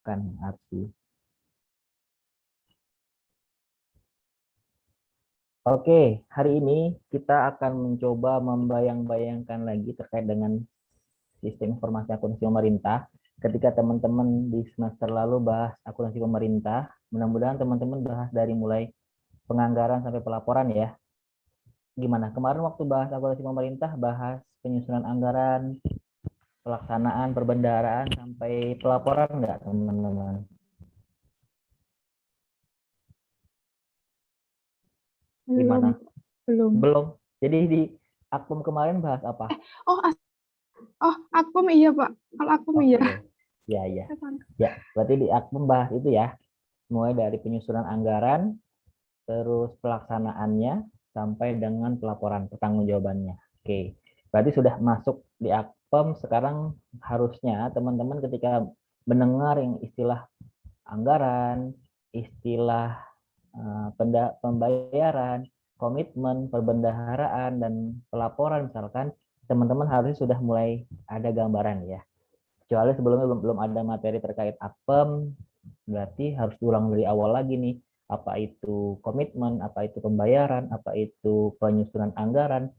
kan api. Oke, hari ini kita akan mencoba membayang-bayangkan lagi terkait dengan sistem informasi akuntansi pemerintah. Ketika teman-teman di semester lalu bahas akuntansi pemerintah, mudah-mudahan teman-teman bahas dari mulai penganggaran sampai pelaporan ya. Gimana? Kemarin waktu bahas akuntansi pemerintah, bahas penyusunan anggaran, pelaksanaan, perbendaharaan, sampai pelaporan nggak teman-teman? Belum, Gimana? belum. Belum. Jadi di akum kemarin bahas apa? Akum iya, Pak. Kalau akum iya. Oke. Ya, ya. Ya, berarti di akum bahas itu ya. Mulai dari penyusunan anggaran, terus pelaksanaannya, sampai dengan pelaporan pertanggungjawabannya. Oke. Berarti sudah masuk di akum, sekarang harusnya teman-teman ketika mendengar yang istilah anggaran, istilah pembayaran, komitmen, perbendaharaan, dan pelaporan misalkan, teman-teman harusnya sudah mulai ada gambaran ya. Kecuali sebelumnya belum ada materi terkait APEM, berarti harus diulang dari awal lagi nih. Apa itu komitmen, apa itu pembayaran, apa itu penyusunan anggaran,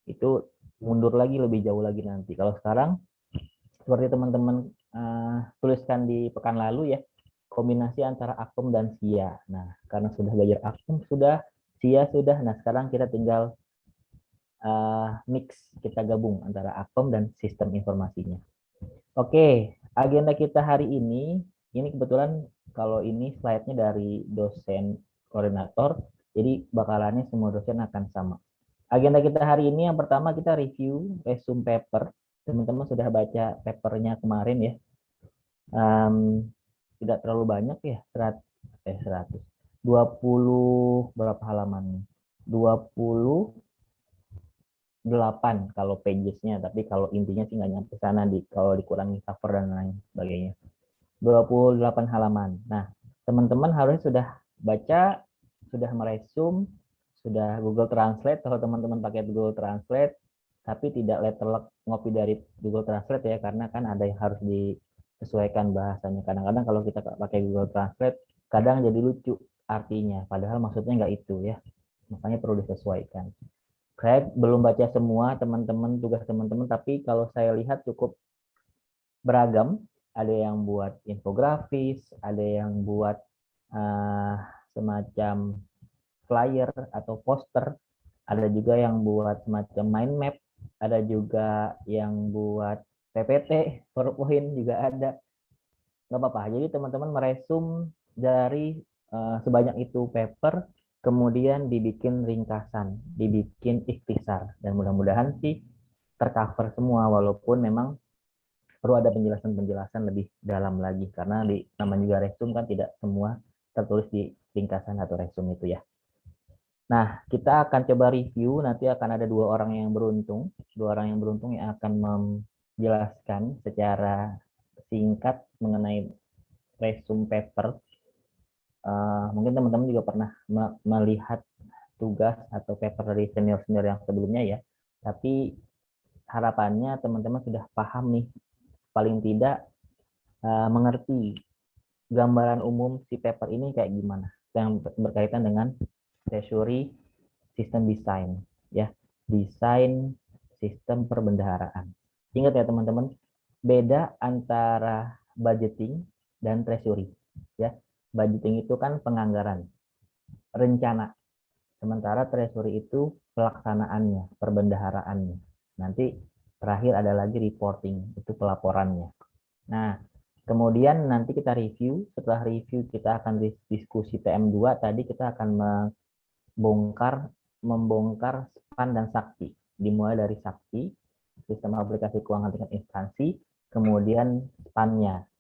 itu mundur lagi lebih jauh lagi nanti. Kalau sekarang, seperti teman-teman tuliskan di pekan lalu ya, kombinasi antara akum dan SIA. Nah, karena sudah belajar akum, sudah, SIA sudah. Nah, sekarang kita tinggal mix, kita gabung antara akum dan sistem informasinya. Oke, agenda kita hari ini kebetulan kalau ini slide-nya dari dosen koordinator, jadi bakalannya semua dosen akan sama. Agenda kita hari ini yang pertama kita review resume paper. Teman-teman sudah baca papernya kemarin ya. Tidak terlalu banyak ya, 100, 20 berapa halaman? 28 kalau pagesnya, tapi kalau intinya sih nggak nyampe sana kalau dikurangi cover dan lain sebagainya. 28 halaman. Nah, teman-teman harusnya sudah baca, sudah meresum, sudah Google Translate kalau teman-teman pakai Google Translate, tapi tidak letterlock ngopi dari Google Translate ya, karena kan ada yang harus disesuaikan bahasanya. Kadang-kadang kalau kita pakai Google Translate, kadang jadi lucu artinya, padahal maksudnya nggak itu ya. Makanya perlu disesuaikan. Saya belum baca semua teman-teman, tugas teman-teman, tapi kalau saya lihat cukup beragam. Ada yang buat infografis, ada yang buat uh, semacam flyer atau poster, ada juga yang buat semacam mind map, ada juga yang buat PPT, PowerPoint juga ada. Nggak apa-apa. Jadi teman-teman meresum dari sebanyak itu paper, kemudian dibikin ringkasan, dibikin ikhtisar, dan mudah-mudahan sih tercover semua, walaupun memang perlu ada penjelasan-penjelasan lebih dalam lagi, karena di nama juga resume kan tidak semua tertulis di ringkasan atau resume itu ya. Nah, kita akan coba review, nanti akan ada dua orang yang beruntung yang akan menjelaskan secara singkat mengenai resume paper. Mungkin teman-teman juga pernah melihat tugas atau paper dari senior-senior yang sebelumnya ya, tapi harapannya teman-teman sudah paham nih, paling tidak mengerti gambaran umum si paper ini kayak gimana, yang berkaitan dengan treasury sistem desain ya, desain sistem perbendaharaan. Ingat ya teman-teman, beda antara budgeting dan treasury ya. Budgeting itu kan penganggaran, rencana, sementara treasury itu pelaksanaannya, perbendaharaannya. Nanti terakhir ada lagi reporting, itu pelaporannya. Nah, kemudian nanti kita review, setelah review kita akan diskusi TM2, tadi kita akan membongkar SPAN dan SAKTI. Dimulai dari SAKTI, sistem aplikasi keuangan tingkat instansi, kemudian SPAN-nya.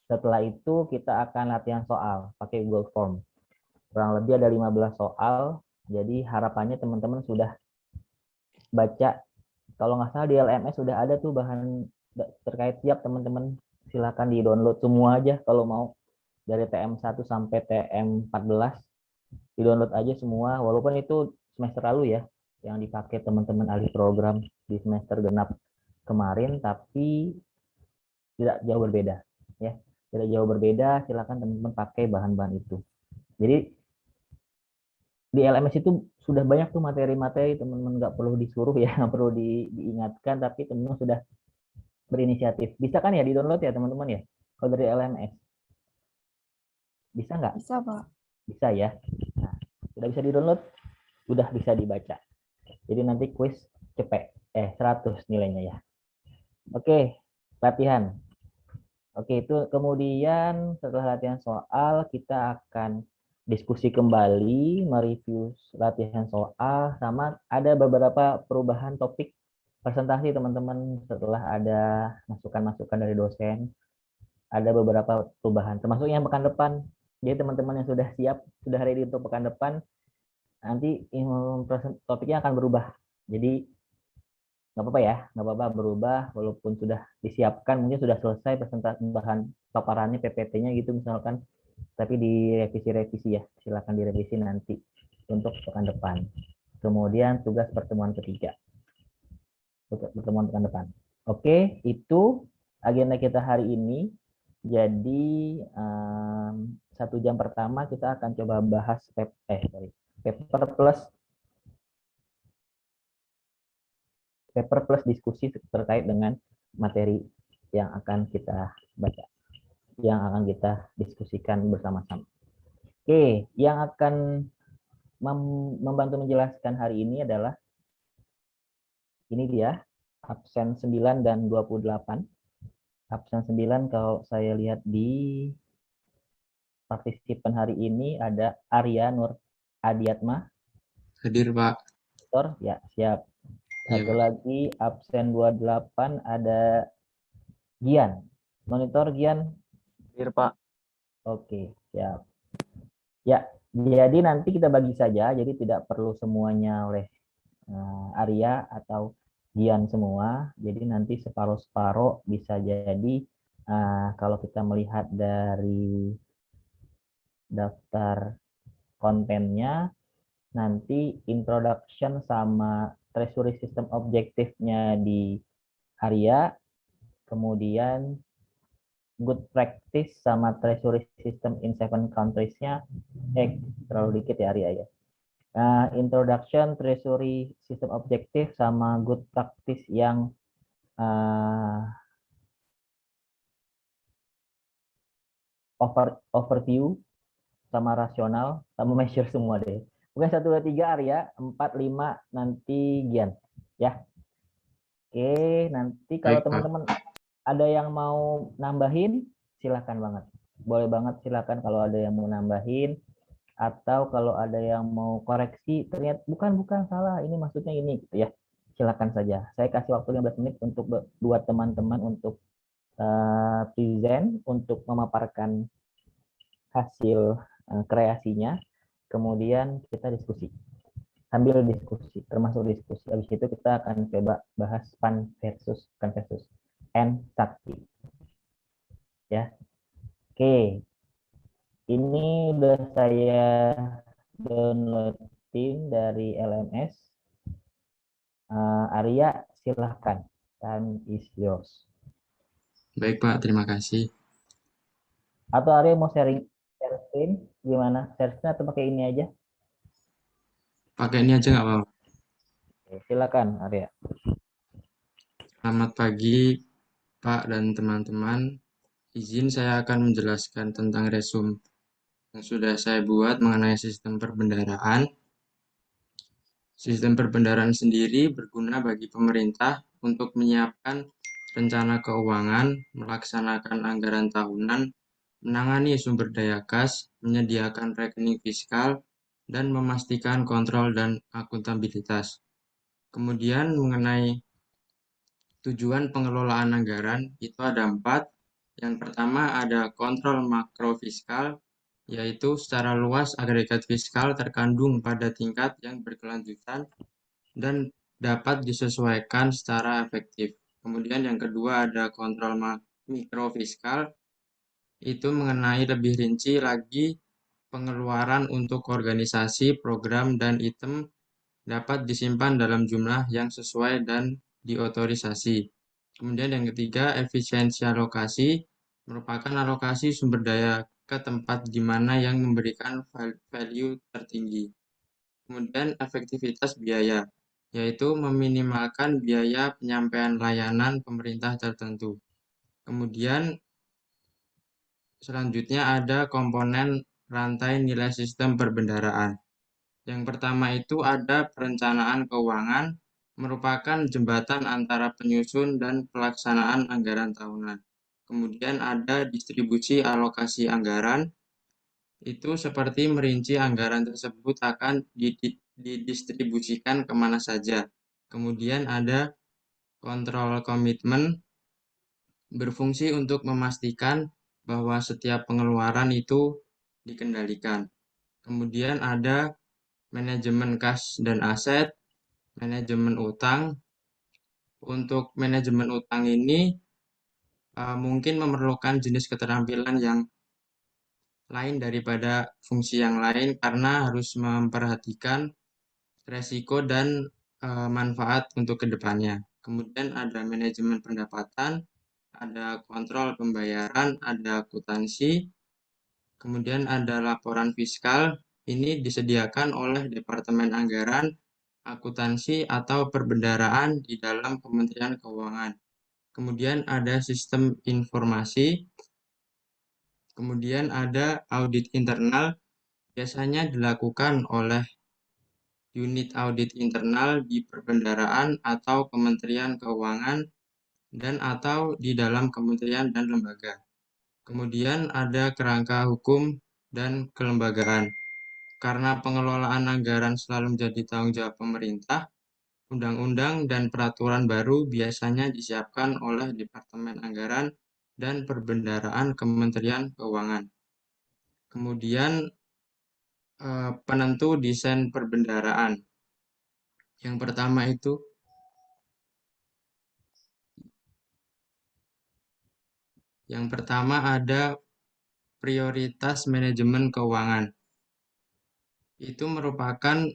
Setelah itu kita akan latihan soal pakai Google Form. Kurang lebih ada 15 soal, jadi harapannya teman-teman sudah baca. Kalau nggak salah di LMS sudah ada tuh bahan terkait siap, teman-teman silakan di download semua aja kalau mau, dari TM1 sampai TM14 di download aja semua, walaupun itu semester lalu ya yang dipakai teman-teman ahli program di semester genap kemarin, tapi tidak jauh berbeda ya. tidak jauh berbeda, silakan teman-teman pakai bahan-bahan itu. Jadi di LMS itu sudah banyak tuh materi-materi, teman-teman nggak perlu disuruh ya, nggak perlu diingatkan, tapi teman-teman sudah berinisiatif. Bisa kan ya di-download ya teman-teman ya? Kalau dari LMS. Bisa nggak? Bisa, Pak. Bisa ya. Nah, sudah bisa di-download, sudah bisa dibaca. Jadi nanti kuis cepet. 100 nilainya ya. Oke, latihan. Oke, itu kemudian setelah latihan soal, kita akan diskusi kembali, mereview latihan soal, sama ada beberapa perubahan topik presentasi teman-teman setelah ada masukan-masukan dari dosen. Ada beberapa perubahan, termasuk yang pekan depan. Jadi teman-teman yang sudah siap, sudah ready untuk pekan depan, nanti topiknya akan berubah. Jadi nggak apa-apa ya, nggak apa-apa berubah walaupun sudah disiapkan, mungkin sudah selesai presentasi bahan paparannya PPT-nya gitu misalkan, tapi direvisi-revisi ya, silakan direvisi nanti untuk pekan depan. Kemudian tugas pertemuan ketiga, pertemuan pekan depan. Oke, itu agenda kita hari ini. Jadi 1 jam pertama kita akan coba bahas paper plus diskusi terkait dengan materi yang akan kita baca, yang akan kita diskusikan bersama-sama. Oke, yang akan membantu menjelaskan hari ini adalah ini dia, absen 9 dan 28. Absen 9 kalau saya lihat di partisipan hari ini ada Arya Nur Adiatma. Hadir, Pak. Ya, siap. Iya, Satu Pak. lagi absen 28 ada Gian. Monitor Gian. Hadir, Pak. Oke, siap. Ya, jadi nanti kita bagi saja, jadi tidak perlu semuanya oleh Arya atau Gian semua. Jadi nanti separuh-separuh bisa jadi kalau kita melihat dari daftar kontennya, nanti introduction sama treasury system objektifnya di Arya, kemudian good practice sama treasury system in 7 countries-nya terlalu dikit ya Arya ya. Introduction treasury system objektif sama good practice yang overview sama rasional sama measure semua deh. Bukan 1, 2, 3 Arya, 4, 5 nanti Gian ya. Oke, nanti kalau teman-teman ada yang mau nambahin, silakan banget. Boleh banget silakan kalau ada yang mau nambahin, atau kalau ada yang mau koreksi, ternyata bukan salah, ini maksudnya ini gitu ya. Silakan saja. Saya kasih waktu 15 menit untuk buat teman-teman untuk present, untuk memaparkan hasil kreasinya. Kemudian kita diskusi. Sambil diskusi, termasuk diskusi. Habis itu kita akan coba bahas pan versus N Sakti. Ya. Oke. Ini udah saya downloading dari LMS. Arya, silahkan. Time is yours. Baik, Pak. Terima kasih. Atau Arya mau share screen? Gimana? Share screen atau pakai ini aja? Pakai ini aja nggak apa-apa. Oke, silakan, Arya. Selamat pagi, Pak dan teman-teman. Izin saya akan menjelaskan tentang resume yang sudah saya buat mengenai sistem perbendaharaan. Sistem perbendaharaan sendiri berguna bagi pemerintah untuk menyiapkan rencana keuangan, melaksanakan anggaran tahunan, menangani sumber daya gas, menyediakan rekening fiskal, dan memastikan kontrol dan akuntabilitas. Kemudian mengenai tujuan pengelolaan anggaran itu ada 4. Yang pertama ada kontrol makro fiskal, yaitu secara luas agregat fiskal terkandung pada tingkat yang berkelanjutan dan dapat disesuaikan secara efektif. Kemudian yang kedua ada kontrol mikro fiskal, itu mengenai lebih rinci lagi pengeluaran untuk organisasi, program, dan item dapat disimpan dalam jumlah yang sesuai dan diotorisasi. Kemudian yang ketiga, efisiensi alokasi, merupakan alokasi sumber daya ke tempat di mana yang memberikan value tertinggi. Kemudian efektivitas biaya, yaitu meminimalkan biaya penyampaian layanan pemerintah tertentu. Kemudian selanjutnya ada komponen rantai nilai sistem perbendaharaan. Yang pertama itu ada perencanaan keuangan, merupakan jembatan antara penyusun dan pelaksanaan anggaran tahunan. Kemudian ada distribusi alokasi anggaran, itu seperti merinci anggaran tersebut akan didistribusikan kemana saja. Kemudian ada kontrol komitmen, berfungsi untuk memastikan bahwa setiap pengeluaran itu dikendalikan. Kemudian ada manajemen kas dan aset, manajemen utang. Untuk manajemen utang ini mungkin memerlukan jenis keterampilan yang lain daripada fungsi yang lain karena harus memperhatikan resiko dan manfaat untuk kedepannya. Kemudian ada manajemen pendapatan, ada kontrol pembayaran, ada akuntansi, kemudian ada laporan fiskal. Ini disediakan oleh Departemen Anggaran, Akuntansi, atau Perbendaharaan di dalam Kementerian Keuangan. Kemudian ada sistem informasi, kemudian ada audit internal, biasanya dilakukan oleh unit audit internal di perbendaharaan atau Kementerian Keuangan dan atau di dalam kementerian dan lembaga. Kemudian ada kerangka hukum dan kelembagaan. Karena pengelolaan anggaran selalu menjadi tanggung jawab pemerintah, undang-undang dan peraturan baru biasanya disiapkan oleh Departemen Anggaran dan Perbendaharaan Kementerian Keuangan. Kemudian penentu desain perbendaharaan. Yang pertama itu ada prioritas manajemen keuangan. Itu merupakan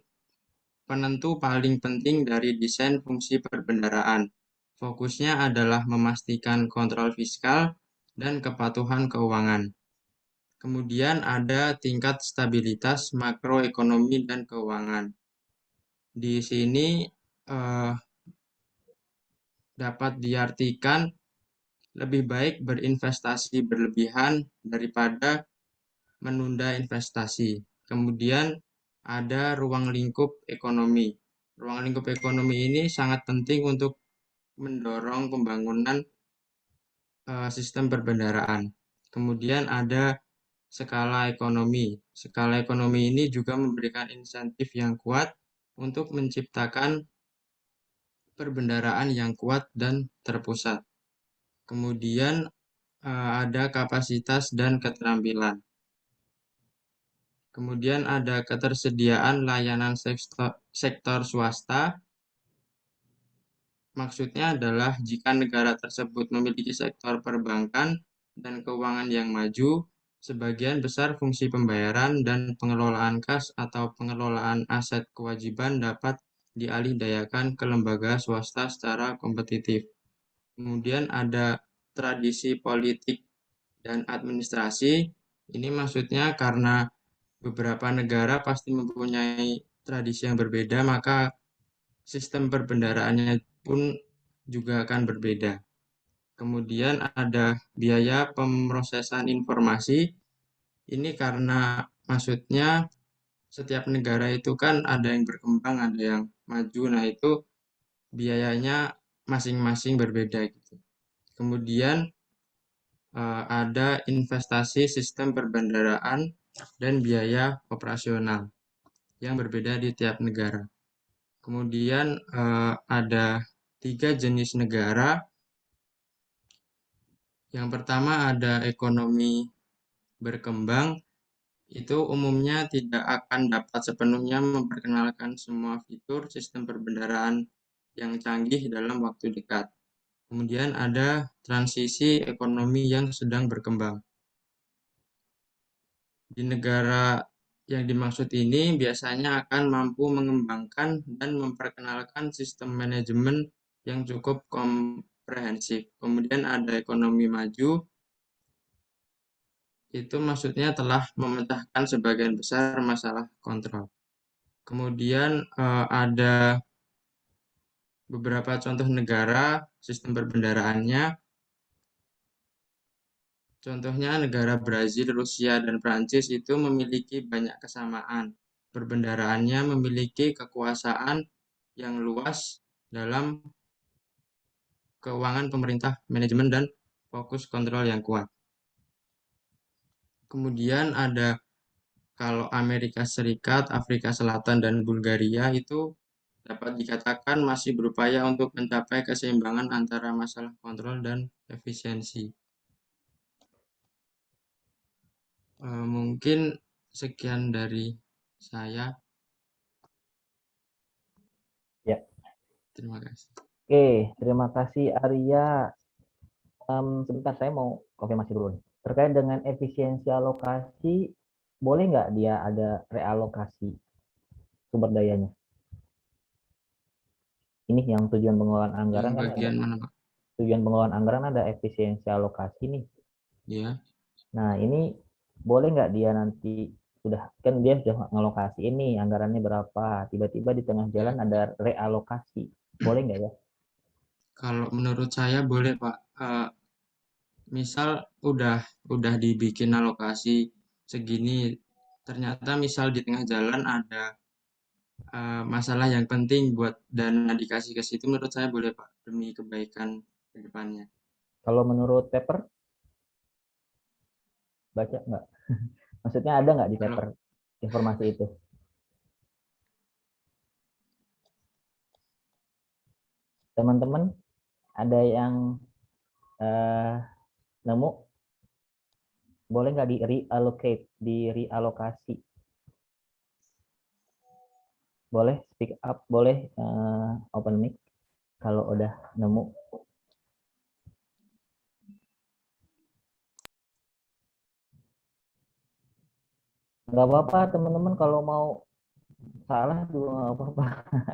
penentu paling penting dari desain fungsi perbendaharaan. Fokusnya adalah memastikan kontrol fiskal dan kepatuhan keuangan. Kemudian ada tingkat stabilitas makroekonomi dan keuangan. Di sini dapat diartikan lebih baik berinvestasi berlebihan daripada menunda investasi. Kemudian ada ruang lingkup ekonomi. Ruang lingkup ekonomi ini sangat penting untuk mendorong pembangunan sistem perbendaharaan. Kemudian ada skala ekonomi. Skala ekonomi ini juga memberikan insentif yang kuat untuk menciptakan perbendaharaan yang kuat dan terpusat. Kemudian ada kapasitas dan keterampilan. Kemudian ada ketersediaan layanan sektor swasta. Maksudnya adalah jika negara tersebut memiliki sektor perbankan dan keuangan yang maju, sebagian besar fungsi pembayaran dan pengelolaan kas atau pengelolaan aset kewajiban dapat dialihdayakan ke lembaga swasta secara kompetitif. Kemudian ada tradisi politik dan administrasi. Ini maksudnya karena beberapa negara pasti mempunyai tradisi yang berbeda, maka sistem perbendaharaannya pun juga akan berbeda. Kemudian ada biaya pemrosesan informasi. Ini karena maksudnya setiap negara itu kan ada yang berkembang, ada yang maju. Nah, itu biayanya masing-masing berbeda gitu. Kemudian ada investasi sistem perbendaharaan dan biaya operasional yang berbeda di tiap negara. Kemudian ada 3 jenis negara. Yang pertama ada ekonomi berkembang, itu umumnya tidak akan dapat sepenuhnya memperkenalkan semua fitur sistem perbendaharaan yang canggih dalam waktu dekat. Kemudian ada transisi ekonomi yang sedang berkembang. Di negara yang dimaksud ini biasanya akan mampu mengembangkan dan memperkenalkan sistem manajemen yang cukup komprehensif. Kemudian ada ekonomi maju. itu maksudnya telah memecahkan sebagian besar masalah kontrol. Kemudian ada beberapa contoh negara sistem perbendaharaannya. Contohnya negara Brazil, Rusia, dan Prancis itu memiliki banyak kesamaan. Perbendaharaannya memiliki kekuasaan yang luas dalam keuangan pemerintah, manajemen, dan fokus kontrol yang kuat. Kemudian ada kalau Amerika Serikat, Afrika Selatan, dan Bulgaria itu dapat dikatakan masih berupaya untuk mencapai keseimbangan antara masalah kontrol dan efisiensi. Mungkin sekian dari saya. Ya. Terima kasih. Oke, terima kasih Arya. Sebentar, saya mau konfirmasi dulu nih. Terkait dengan efisiensi alokasi, boleh nggak dia ada realokasi sumber dayanya? Ini yang tujuan pengelolaan anggaran Yang kan ada. bagian mana, Pak? Tujuan pengelolaan anggaran ada efisiensi alokasi nih. Ya. Nah, ini boleh nggak dia nanti sudah kan dia sudah ngalokasi ini anggarannya berapa, tiba-tiba di tengah jalan Ya. ada realokasi, boleh nggak ya? Kalau menurut saya boleh, Pak. Misal udah dibikin alokasi segini, ternyata misal di tengah jalan ada masalah yang penting buat dana dikasih ke situ, menurut saya boleh, Pak, demi kebaikan ke depannya. Kalau menurut paper, baca nggak? Maksudnya ada nggak di Kalau paper informasi itu? Teman-teman ada yang eh, nemu? Boleh nggak di reallocate, di realokasi? Boleh speak up, boleh open mic kalau udah nemu. Nggak apa-apa teman-teman, kalau mau salah juga nggak apa-apa.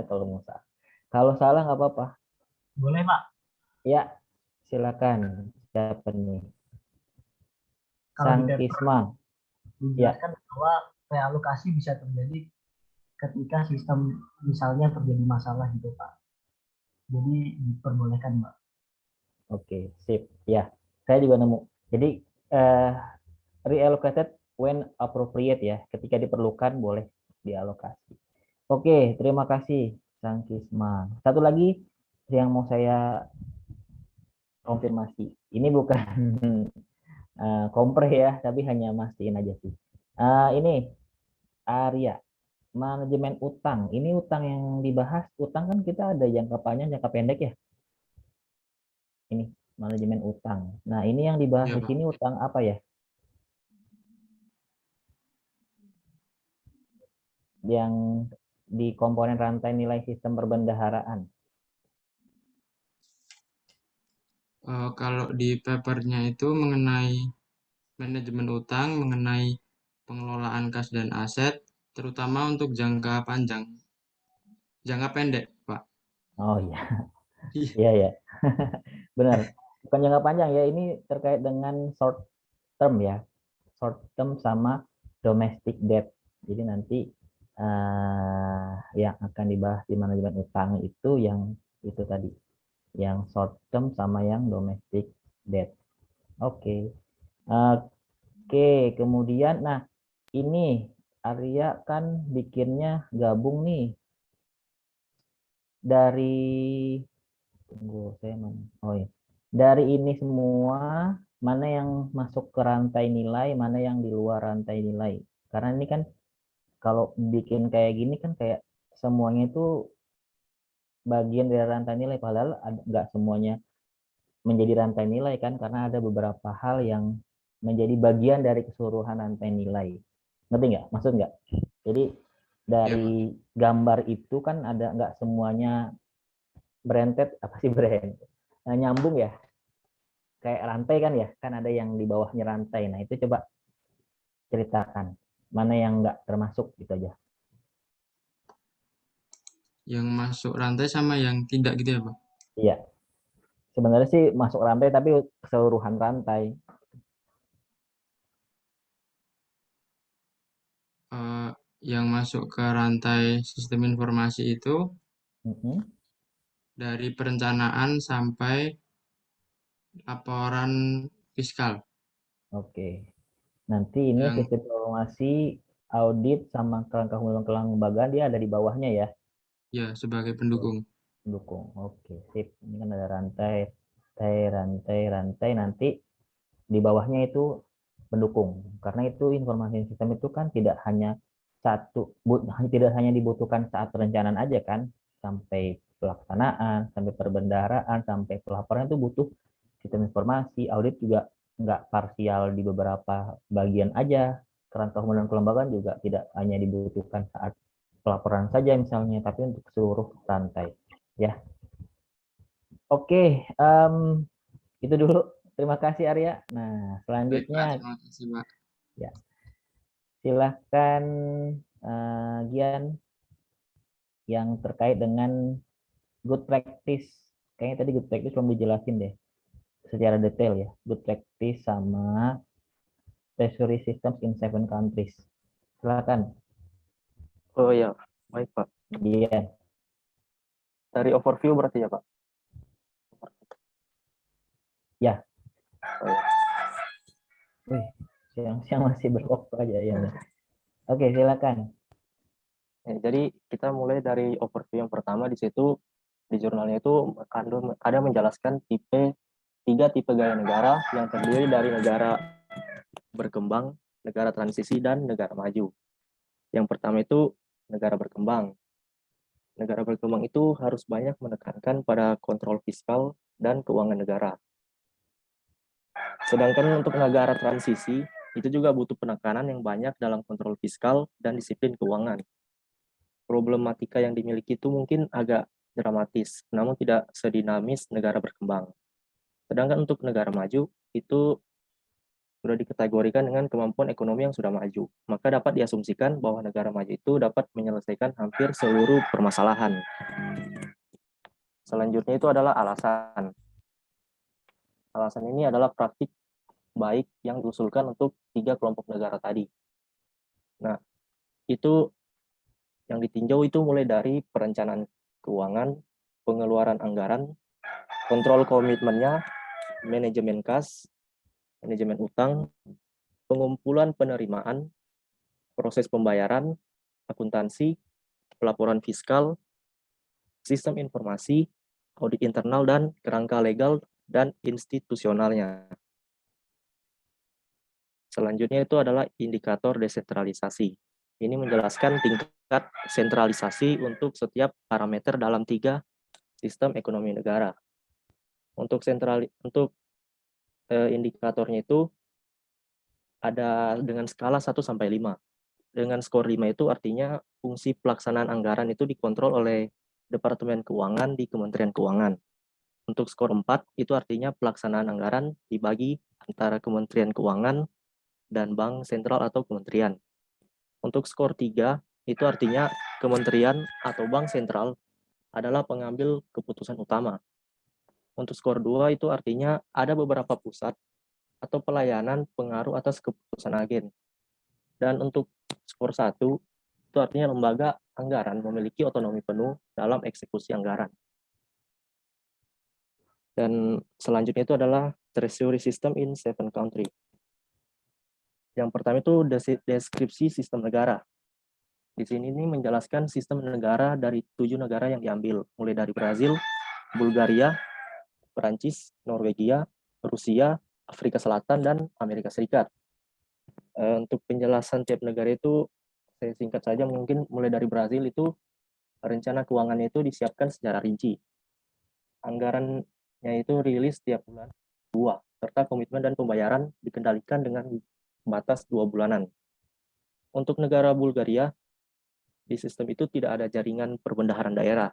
Kalau mau salah, kalau salah nggak apa-apa. Boleh, Pak. Ya, silakan. Siapa nih? Kalau di Sang paper Kisma. Ya, dijelaskan bahwa realokasi bisa terjadi ketika sistem misalnya terjadi masalah gitu, Pak. Jadi diperbolehkan, Pak. oke, sip. Ya, saya juga nemu. Jadi eh, reallocated when appropriate ya, ketika diperlukan boleh dialokasi. Oke, terima kasih Sang Kisma. Satu lagi yang mau saya konfirmasi. Ini bukan kompre ya, tapi hanya mastiin aja sih. Ini Arya, manajemen utang. Ini utang yang dibahas, utang kan kita ada jangka panjang, jangka pendek ya. Ini manajemen utang. Nah, ini yang dibahas ya, di Pak. sini utang apa ya? Yang di komponen rantai nilai sistem perbendaharaan. Kalau di papernya itu mengenai manajemen utang, mengenai pengelolaan kas dan aset, terutama untuk jangka panjang, jangka pendek, Pak. Oh iya, Iya. iya ya. Benar. Bukan jangka panjang ya, ini terkait dengan short term ya. Short term sama domestic debt. Jadi nanti yang akan dibahas di manajemen utang itu yang itu tadi, yang short term sama yang domestic debt. Oke. Oke, kemudian nah ini Arya kan bikinnya gabung nih dari tunggu saya mana? Oh ya. Dari ini semua mana yang masuk ke rantai nilai, mana yang di luar rantai nilai. Karena ini kan kalau bikin kayak gini kan kayak semuanya itu bagian dari rantai nilai, padahal nggak semuanya menjadi rantai nilai kan, karena ada beberapa hal yang menjadi bagian dari keseluruhan rantai nilai. Ngerti nggak? Maksud nggak? Jadi Ya, Pak. dari gambar itu kan ada nggak semuanya branded, apa sih brand? Nah, nyambung ya, kayak rantai kan ada yang di bawahnya rantai. Nah itu coba ceritakan mana yang nggak termasuk gitu aja. Yang masuk rantai sama yang tidak gitu ya, Pak? Iya, sebenarnya sih masuk rantai tapi keseluruhan rantai. yang masuk ke rantai sistem informasi itu Mhm. dari perencanaan sampai laporan fiskal. Oke. Nanti ini Yang sistem informasi, audit, sama kerangka kelembagaan dia ada di bawahnya ya. ya sebagai pendukung. Pendukung. Oke, sip. Ini kan ada rantai, rantai. Nanti di bawahnya itu pendukung. Karena itu informasi sistem itu kan tidak hanya tidak hanya dibutuhkan saat perencanaan aja kan, sampai pelaksanaan, sampai perbendaharaan, sampai pelaporan itu butuh sistem informasi. Audit juga nggak parsial di beberapa bagian aja. Kerangka kemudian kelembagaan juga tidak hanya dibutuhkan saat pelaporan saja misalnya, tapi untuk seluruh rantai. Ya, oke. Itu dulu. Terima kasih Arya. Nah, Baik, selanjutnya Pak. Terima kasih, Pak. ya silahkan Gian yang terkait dengan good practice. Kayaknya tadi good practice belum dijelasin deh secara detail ya. Good practice sama treasury systems in 7 countries. Silakan Oh ya, baik Pak. Gian. Dari overview berarti ya Pak? Ya, Oh, ya. wih, siang-siang masih berwaktu aja ya. Oke, silakan. Jadi kita mulai dari overview yang pertama. Di situ di jurnalnya itu ada menjelaskan tiga tipe gaya negara yang terdiri dari negara berkembang, negara transisi, dan negara maju. Yang pertama itu negara berkembang. Negara berkembang itu harus banyak menekankan pada kontrol fiskal dan keuangan negara. Sedangkan untuk negara transisi, itu juga butuh penekanan yang banyak dalam kontrol fiskal dan disiplin keuangan. Problematika yang dimiliki itu mungkin agak dramatis, namun tidak sedinamis negara berkembang. Sedangkan untuk negara maju, itu sudah dikategorikan dengan kemampuan ekonomi yang sudah maju. Maka dapat diasumsikan bahwa negara maju itu dapat menyelesaikan hampir seluruh permasalahan. Selanjutnya itu adalah alasan. Alasan ini adalah praktik baik yang diusulkan untuk tiga kelompok negara tadi. Nah, itu yang ditinjau itu mulai dari perencanaan keuangan, pengeluaran anggaran, kontrol komitmennya, manajemen kas, manajemen utang, pengumpulan penerimaan, proses pembayaran, akuntansi, pelaporan fiskal, sistem informasi, audit internal, dan kerangka legal dan institusionalnya. Selanjutnya itu adalah indikator desentralisasi. Ini menjelaskan tingkat sentralisasi untuk setiap parameter dalam tiga sistem ekonomi negara. Untuk indikatornya itu ada dengan skala 1 sampai 5. Dengan skor 5 itu artinya fungsi pelaksanaan anggaran itu dikontrol oleh Departemen Keuangan di Kementerian Keuangan. Untuk skor 4 itu artinya pelaksanaan anggaran dibagi antara Kementerian Keuangan dan Bank Sentral atau Kementerian. Untuk skor 3 itu artinya Kementerian atau Bank Sentral adalah pengambil keputusan utama. Untuk skor 2 itu artinya ada beberapa pusat atau pelayanan pengaruh atas keputusan agen. Dan untuk skor 1 itu artinya lembaga anggaran memiliki otonomi penuh dalam eksekusi anggaran. Dan selanjutnya itu adalah treasury system in 7 country. Yang pertama itu deskripsi sistem negara. Di sini ini menjelaskan sistem negara dari 7 negara yang diambil, mulai dari Brazil, Bulgaria, Perancis, Norwegia, Rusia, Afrika Selatan, dan Amerika Serikat. Untuk penjelasan tiap negara itu, saya singkat saja, mungkin mulai dari Brazil itu, rencana keuangannya itu disiapkan secara rinci. Anggarannya itu rilis tiap bulan 2, serta komitmen dan pembayaran dikendalikan dengan batas 2 bulanan. Untuk negara Bulgaria, di sistem itu tidak ada jaringan perbendaharaan daerah.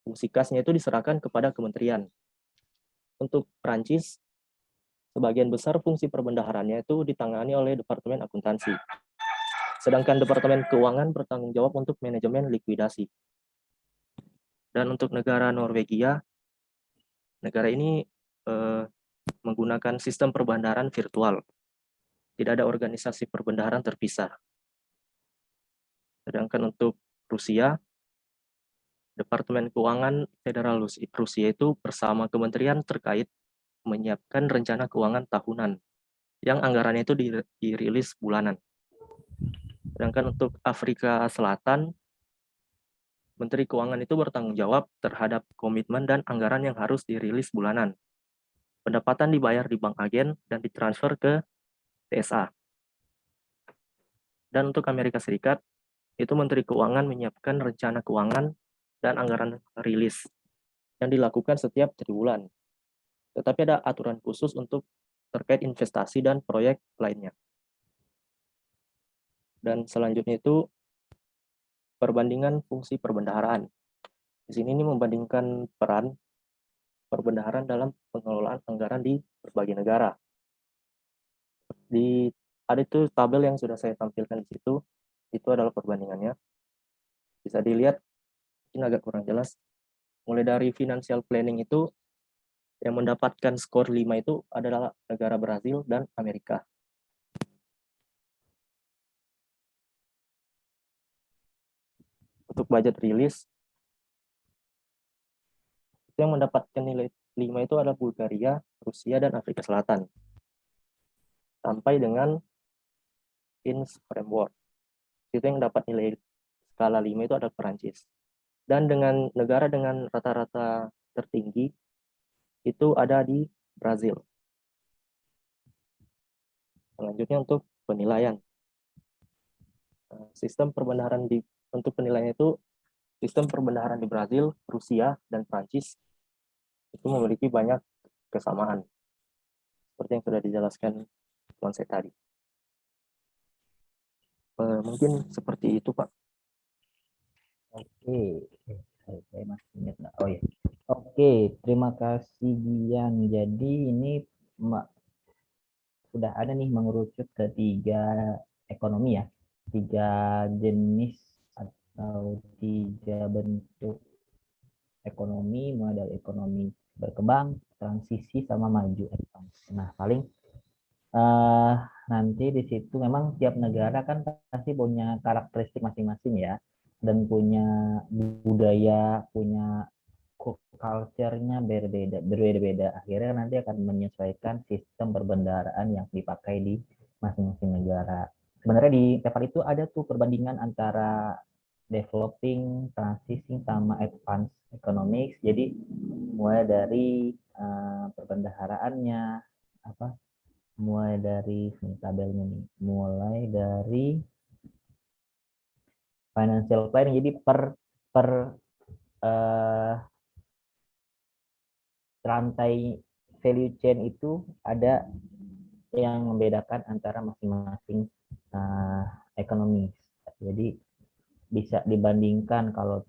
Fungsi kasnya itu diserahkan kepada kementerian. Untuk Perancis, sebagian besar fungsi perbendaharannya itu ditangani oleh Departemen Akuntansi. Sedangkan Departemen Keuangan bertanggung jawab untuk manajemen likuidasi. Dan untuk negara Norwegia, negara ini menggunakan sistem perbendaharaan virtual. Tidak ada organisasi perbendaharaan terpisah. Sedangkan untuk Rusia, Departemen Keuangan Federal Rusia itu bersama kementerian terkait menyiapkan rencana keuangan tahunan yang anggarannya itu dirilis bulanan. Sedangkan untuk Afrika Selatan, Menteri Keuangan itu bertanggung jawab terhadap komitmen dan anggaran yang harus dirilis bulanan. Pendapatan dibayar di bank agen dan ditransfer ke TSA. Dan untuk Amerika Serikat, itu Menteri Keuangan menyiapkan rencana keuangan dan anggaran rilis yang dilakukan setiap triwulan. Tetapi ada aturan khusus untuk terkait investasi dan proyek lainnya. Dan selanjutnya itu perbandingan fungsi perbendaharaan. Di sini ini membandingkan peran perbendaharaan dalam pengelolaan anggaran di berbagai negara. Ada itu tabel yang sudah saya tampilkan di situ, itu adalah perbandingannya. Bisa dilihat, ini agak kurang jelas. Mulai dari financial planning itu, yang mendapatkan skor 5 itu adalah negara Brazil dan Amerika. Untuk budget rilis, itu yang mendapatkan nilai 5 itu adalah Bulgaria, Rusia, dan Afrika Selatan. Sampai dengan INS Framework. Itu yang dapat nilai skala 5 itu adalah Perancis. Dan dengan negara dengan rata-rata tertinggi, itu ada di Brazil. Selanjutnya untuk penilaian. Sistem perbendaharaan untuk penilaian itu, sistem perbendaharaan di Brazil, Rusia, dan Prancis itu memiliki banyak kesamaan. Seperti yang sudah dijelaskan teman saya tadi. Mungkin seperti itu, Pak. Oke, saya masih ingat nggak? Oh ya. Oke, terima kasih Gian. Jadi ini sudah ada nih mengerucut ke 3 ekonomi ya, 3 jenis atau 3 bentuk ekonomi, mulai dari ekonomi berkembang, transisi, sama maju. Nah, paling nanti di situ memang tiap negara kan pasti punya karakteristik masing-masing ya, dan punya budaya, punya culture-nya berbeda-beda. Akhirnya nanti akan menyesuaikan sistem perbendaharaan yang dipakai di masing-masing negara. Sebenarnya di paper itu ada tuh perbandingan antara developing, transiting, sama advanced economics. Jadi mulai dari perbendaharaannya, mulai dari tabelnya nih, mulai dari financial planning. Jadi per rantai value chain itu ada yang membedakan antara masing-masing ekonomi. Jadi bisa dibandingkan kalau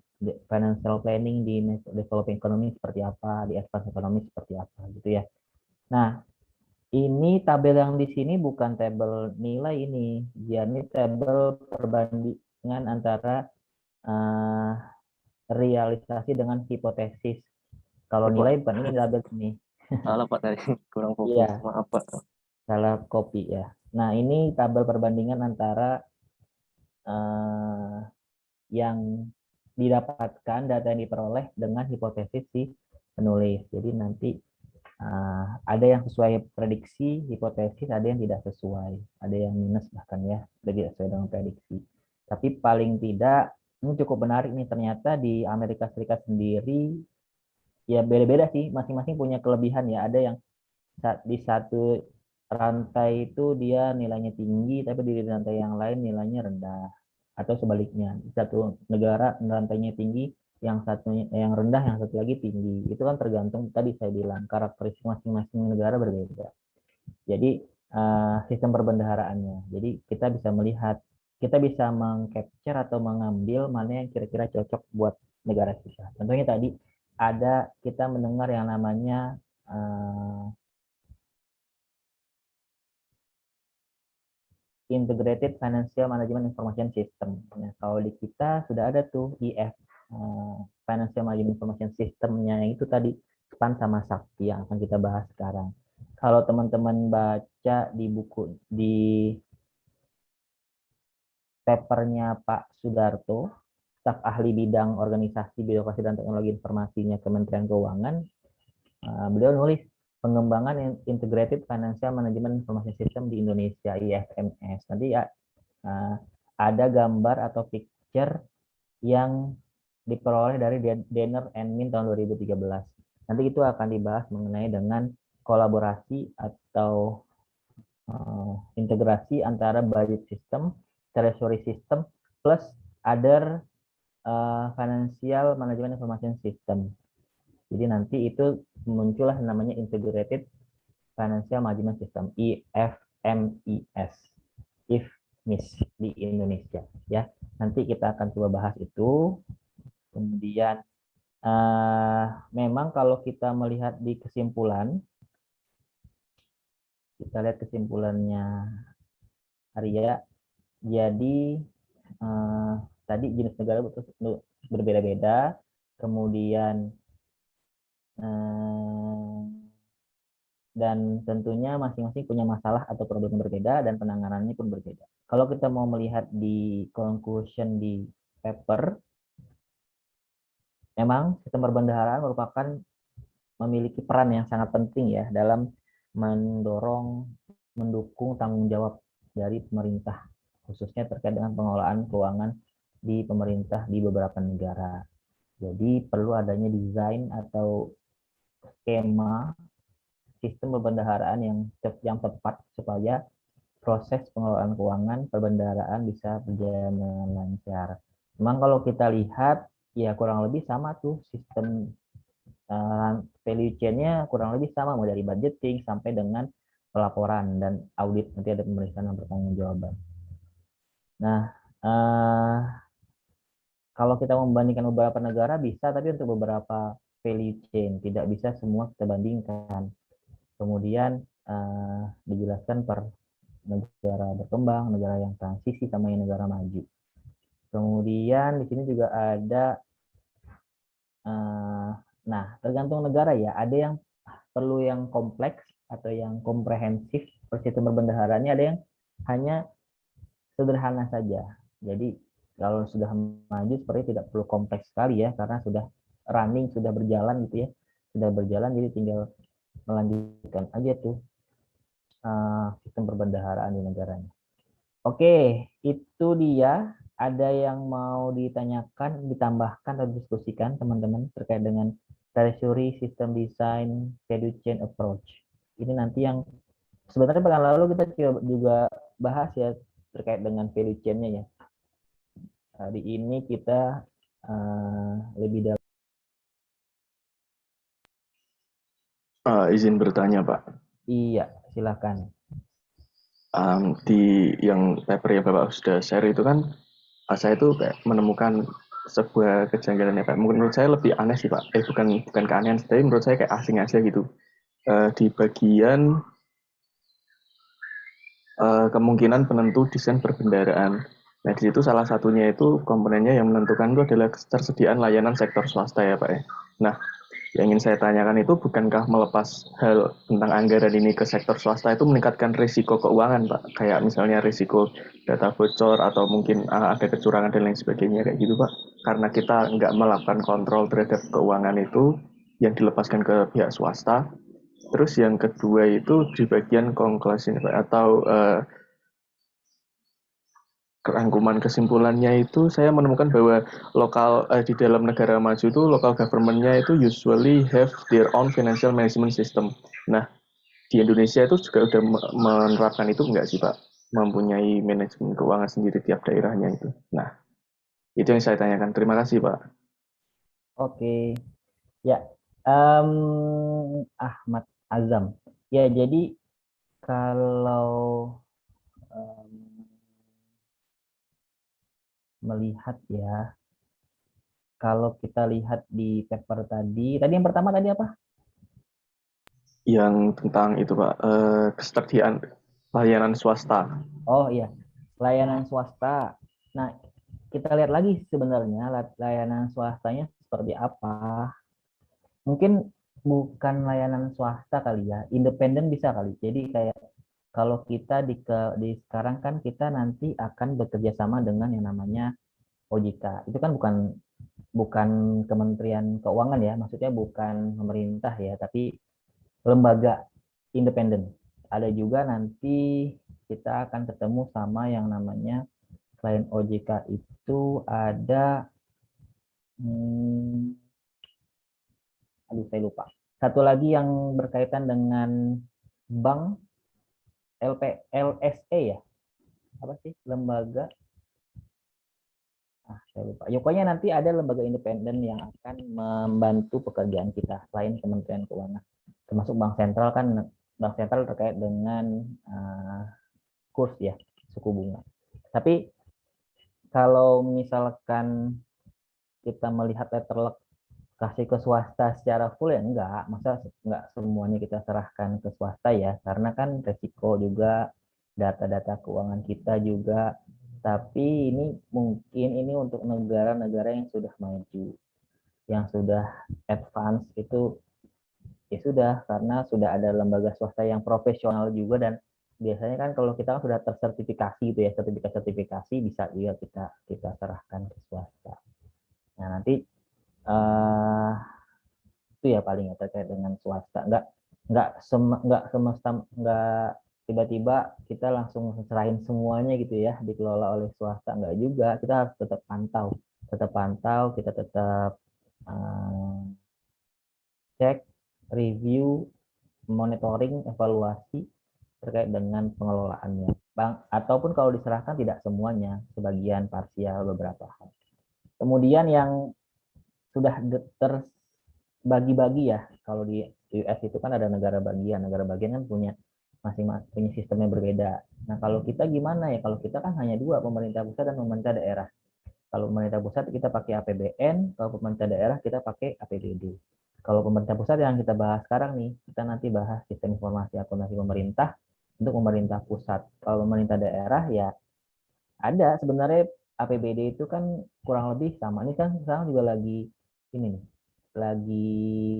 financial planning di developing economy seperti apa, di advanced economy seperti apa gitu ya. Nah, ini tabel yang di sini bukan tabel nilai ini, ini tabel perbandingan antara realisasi dengan hipotesis. Kalau nilai bukan ini tabel ini. Salah Pak tadi, kurang fokus. Iya. Maaf Pak. Salah copy ya. Nah, ini tabel perbandingan antara yang didapatkan, data yang diperoleh dengan hipotesis si penulis. Jadi nanti ada yang sesuai prediksi, hipotesis, ada yang tidak sesuai, ada yang minus bahkan ya, tidak sesuai dengan prediksi. Tapi paling tidak ini cukup menarik nih, ternyata di Amerika Serikat sendiri ya beda-beda sih, masing-masing punya kelebihan ya. Ada yang di satu rantai itu dia nilainya tinggi, tapi di rantai yang lain nilainya rendah, atau sebaliknya, di satu negara rantainya tinggi, yang satunya yang rendah, yang satu lagi tinggi. Itu kan tergantung tadi saya bilang karakteristik masing-masing negara berbeda. Jadi sistem perbendaharaannya. Jadi kita bisa melihat, kita bisa mengcapture atau mengambil mana yang kira-kira cocok buat negara kita. Contohnya tadi ada kita mendengar yang namanya Integrated Financial Management Information System. Nah, kalau di kita sudah ada tuh IF, Financial Management Information System-nya, yang itu tadi SPAN sama SAKTI yang akan kita bahas sekarang. Kalau teman-teman baca di buku, di papernya Pak Sudarto, staf ahli bidang organisasi, birokrasi dan teknologi informasinya Kementerian Keuangan. Beliau nulis pengembangan Integrated Financial Management Information System di Indonesia, IFMS. Nanti ya ada gambar atau picture yang diperoleh dari Denner and Min tahun 2013. Nanti itu akan dibahas mengenai dengan kolaborasi atau integrasi antara budget system, treasury system, plus other financial management information system. Jadi nanti itu muncullah namanya Integrated Financial Management System, IFMIS, IFMIS di Indonesia. Ya, nanti kita akan coba bahas itu. Kemudian memang kalau kita melihat di kesimpulan, kita lihat kesimpulannya Arya. Jadi tadi jenis negara berbeda-beda, kemudian dan tentunya masing-masing punya masalah atau problem berbeda dan penanganannya pun berbeda. Kalau kita mau melihat di conclusion di paper, memang sistem perbendaharaan merupakan memiliki peran yang sangat penting ya dalam mendukung tanggung jawab dari pemerintah, khususnya terkait dengan pengelolaan keuangan di pemerintah di beberapa negara. Jadi perlu adanya desain atau skema sistem perbendaharaan yang tepat supaya proses pengelolaan keuangan perbendaharaan bisa berjalan dengan lancar. Memang kalau kita lihat ya kurang lebih sama tuh sistem value chain-nya kurang lebih sama, mulai dari budgeting sampai dengan pelaporan dan audit, nanti ada pemeriksaan dan pertanggungjawaban. Nah, kalau kita membandingkan beberapa negara bisa, tapi untuk beberapa value chain tidak bisa semua kita bandingkan. Kemudian dijelaskan per negara berkembang, negara yang transisi sama yang negara maju. Kemudian di sini juga ada nah, tergantung negara ya. Ada yang perlu yang kompleks atau yang komprehensif sistem perbendaharaannya, ada yang hanya sederhana saja. Jadi kalau sudah maju seperti tidak perlu kompleks sekali ya, karena sudah running, sudah berjalan gitu ya. Sudah berjalan, jadi tinggal melanjutkan aja tuh sistem perbendaharaan di negaranya. Oke, itu dia. Ada yang mau ditanyakan, ditambahkan atau diskusikan teman-teman terkait dengan Treasury System Design Value Chain Approach. Ini nanti yang sebenarnya pekan lalu kita juga bahas ya terkait dengan value chain-nya ya. Hari ini kita lebih dalam. Izin bertanya, Pak. Iya, silakan. Di yang paper yang Bapak sudah share itu kan, saya itu kayak menemukan sebuah kejanggalan ya Pak. Menurut saya lebih aneh sih Pak. Bukan keanehan, tapi menurut saya kayak asing aja gitu. Di bagian kemungkinan penentu desain perbendaharaan. Nah di situ salah satunya itu komponennya yang menentukan itu adalah ketersediaan layanan sektor swasta ya Pak ya. Nah yang ingin saya tanyakan itu bukankah melepas hal tentang anggaran ini ke sektor swasta itu meningkatkan risiko keuangan Pak? Kayak misalnya risiko data bocor atau mungkin ada kecurangan dan lain sebagainya kayak gitu Pak. Karena kita nggak melakukan kontrol terhadap keuangan itu yang dilepaskan ke pihak swasta. Terus yang kedua itu di bagian conclusion Pak, atau rangkuman kesimpulannya itu saya menemukan bahwa di dalam negara maju itu local government-nya itu usually have their own financial management system. Nah, di Indonesia itu juga udah menerapkan itu enggak sih Pak? Mempunyai manajemen keuangan sendiri tiap daerahnya itu. Nah, itu yang saya tanyakan. Terima kasih Pak. Oke. Ya, Ahmad Azam. Ya, jadi kalau melihat ya, kalau kita lihat di paper tadi yang pertama tadi apa? Yang tentang itu Pak, ketersediaan layanan swasta. Oh iya, layanan swasta. Nah, kita lihat lagi sebenarnya layanan swastanya seperti apa. Mungkin bukan layanan swasta kali ya, independen bisa kali. Jadi kayak kalau kita di sekarang kan kita nanti akan bekerja sama dengan yang namanya OJK. Itu kan bukan Kementerian Keuangan ya, maksudnya bukan pemerintah ya, tapi lembaga independen. Ada juga nanti kita akan ketemu sama yang namanya selain OJK itu ada aduh saya lupa. Satu lagi yang berkaitan dengan bank LSE ya. Apa sih lembaga? Saya lupa. Pokoknya nanti ada lembaga independen yang akan membantu pekerjaan kita selain Kementerian Keuangan. Termasuk Bank Sentral kan, Bank Sentral terkait dengan kurs ya, suku bunga. Tapi kalau misalkan kita melihat letterlock kasih ke swasta secara full ya enggak, masa enggak semuanya kita serahkan ke swasta ya, karena kan resiko juga data-data keuangan kita juga. Tapi ini mungkin ini untuk negara-negara yang sudah maju, yang sudah advance itu ya sudah, karena sudah ada lembaga swasta yang profesional juga, dan biasanya kan kalau kita sudah tersertifikasi gitu ya, sertifikasi bisa juga kita serahkan ke swasta. Nah nanti itu ya paling ya terkait dengan swasta. Nggak tiba-tiba kita langsung serahin semuanya gitu ya dikelola oleh swasta, nggak juga. Kita harus tetap pantau, kita tetap cek, review, monitoring, evaluasi terkait dengan pengelolaannya. Ataupun kalau diserahkan tidak semuanya, sebagian parsial beberapa hal. Kemudian yang sudah terbagi-bagi ya, kalau di US itu kan ada negara bagian kan punya masing-masing punya sistemnya berbeda. Nah kalau kita gimana ya? Kalau kita kan hanya dua, pemerintah pusat dan pemerintah daerah. Kalau pemerintah pusat kita pakai APBN, kalau pemerintah daerah kita pakai APBD. Kalau pemerintah pusat yang kita bahas sekarang nih, kita nanti bahas sistem informasi akuntansi pemerintah untuk pemerintah pusat. Kalau pemerintah daerah ya ada sebenarnya APBD itu kan kurang lebih sama. Ini kan sekarang juga lagi ini nih, lagi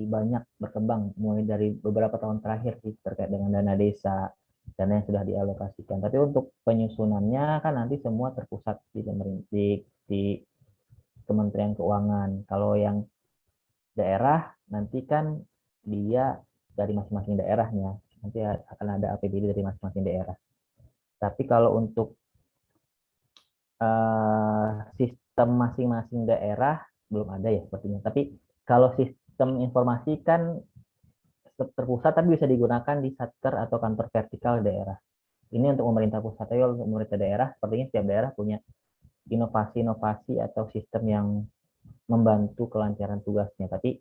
banyak berkembang mulai dari beberapa tahun terakhir sih terkait dengan dana desa, dana yang sudah dialokasikan. Tapi untuk penyusunannya kan nanti semua terpusat di Kementerian Keuangan. Kalau yang daerah nanti kan dia dari masing-masing daerahnya, nanti akan ada APBD dari masing-masing daerah. Tapi kalau untuk sistem masing-masing daerah belum ada ya sepertinya. Tapi kalau sistem informasi kan terpusat tapi bisa digunakan di satker atau kantor vertikal daerah. Ini untuk pemerintah pusat, tapi untuk pemerintah daerah sepertinya setiap daerah punya inovasi-inovasi atau sistem yang membantu kelancaran tugasnya. Tapi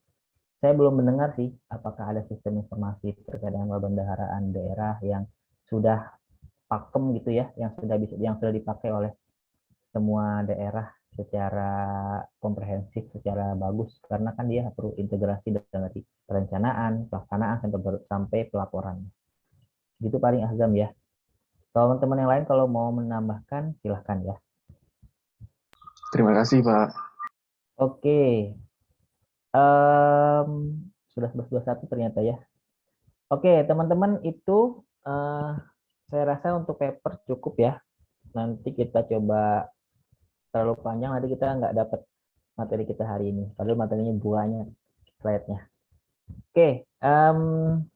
saya belum mendengar sih apakah ada sistem informasi terkait dengan perbendaharaan daerah yang sudah pakem gitu ya, yang sudah dipakai oleh semua daerah secara komprehensif, secara bagus, karena kan dia perlu integrasi dari perencanaan, pelaksanaan sampai pelaporan. Gitu paling Azam ya. Kalau teman-teman yang lain kalau mau menambahkan silahkan ya. Terima kasih Pak. Oke. Sudah 11.21 ternyata ya. Oke teman-teman itu saya rasa untuk paper cukup ya. Nanti kita coba terlalu panjang nanti kita nggak dapat materi kita hari ini. Padahal materinya banyak slide-nya. Oke,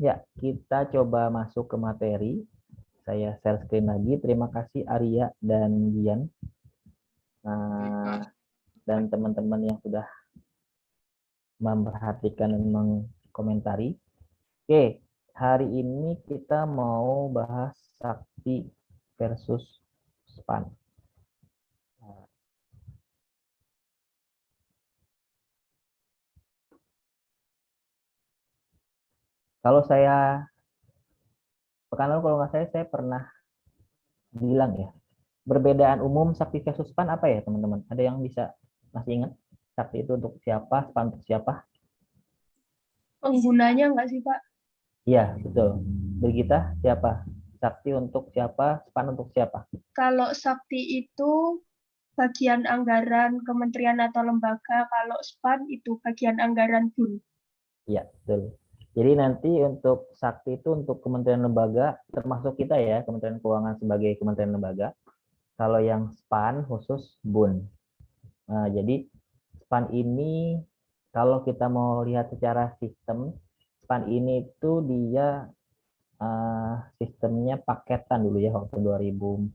ya kita coba masuk ke materi. Saya share screen lagi. Terima kasih Arya dan Gian dan teman-teman yang sudah memperhatikan dan mengkomentari. Oke, hari ini kita mau bahas sakti versus span. Kalau saya pekan lalu kalau nggak saya pernah bilang ya, perbedaan umum sakti versus span apa ya teman-teman? Ada yang bisa masih ingat? Sakti itu untuk siapa, span untuk siapa? Penggunanya nggak sih, Pak? Iya, betul. Brigita, siapa? Sakti untuk siapa, span untuk siapa? Kalau sakti itu bagian anggaran kementerian atau lembaga, kalau span itu bagian anggaran BUN. Iya, betul. Jadi nanti untuk Sakti itu untuk kementerian lembaga, termasuk kita ya, Kementerian Keuangan sebagai kementerian lembaga. Kalau yang SPAN khusus BUN. Nah, jadi SPAN ini kalau kita mau lihat secara sistem, SPAN ini itu dia sistemnya paketan dulu ya waktu 2014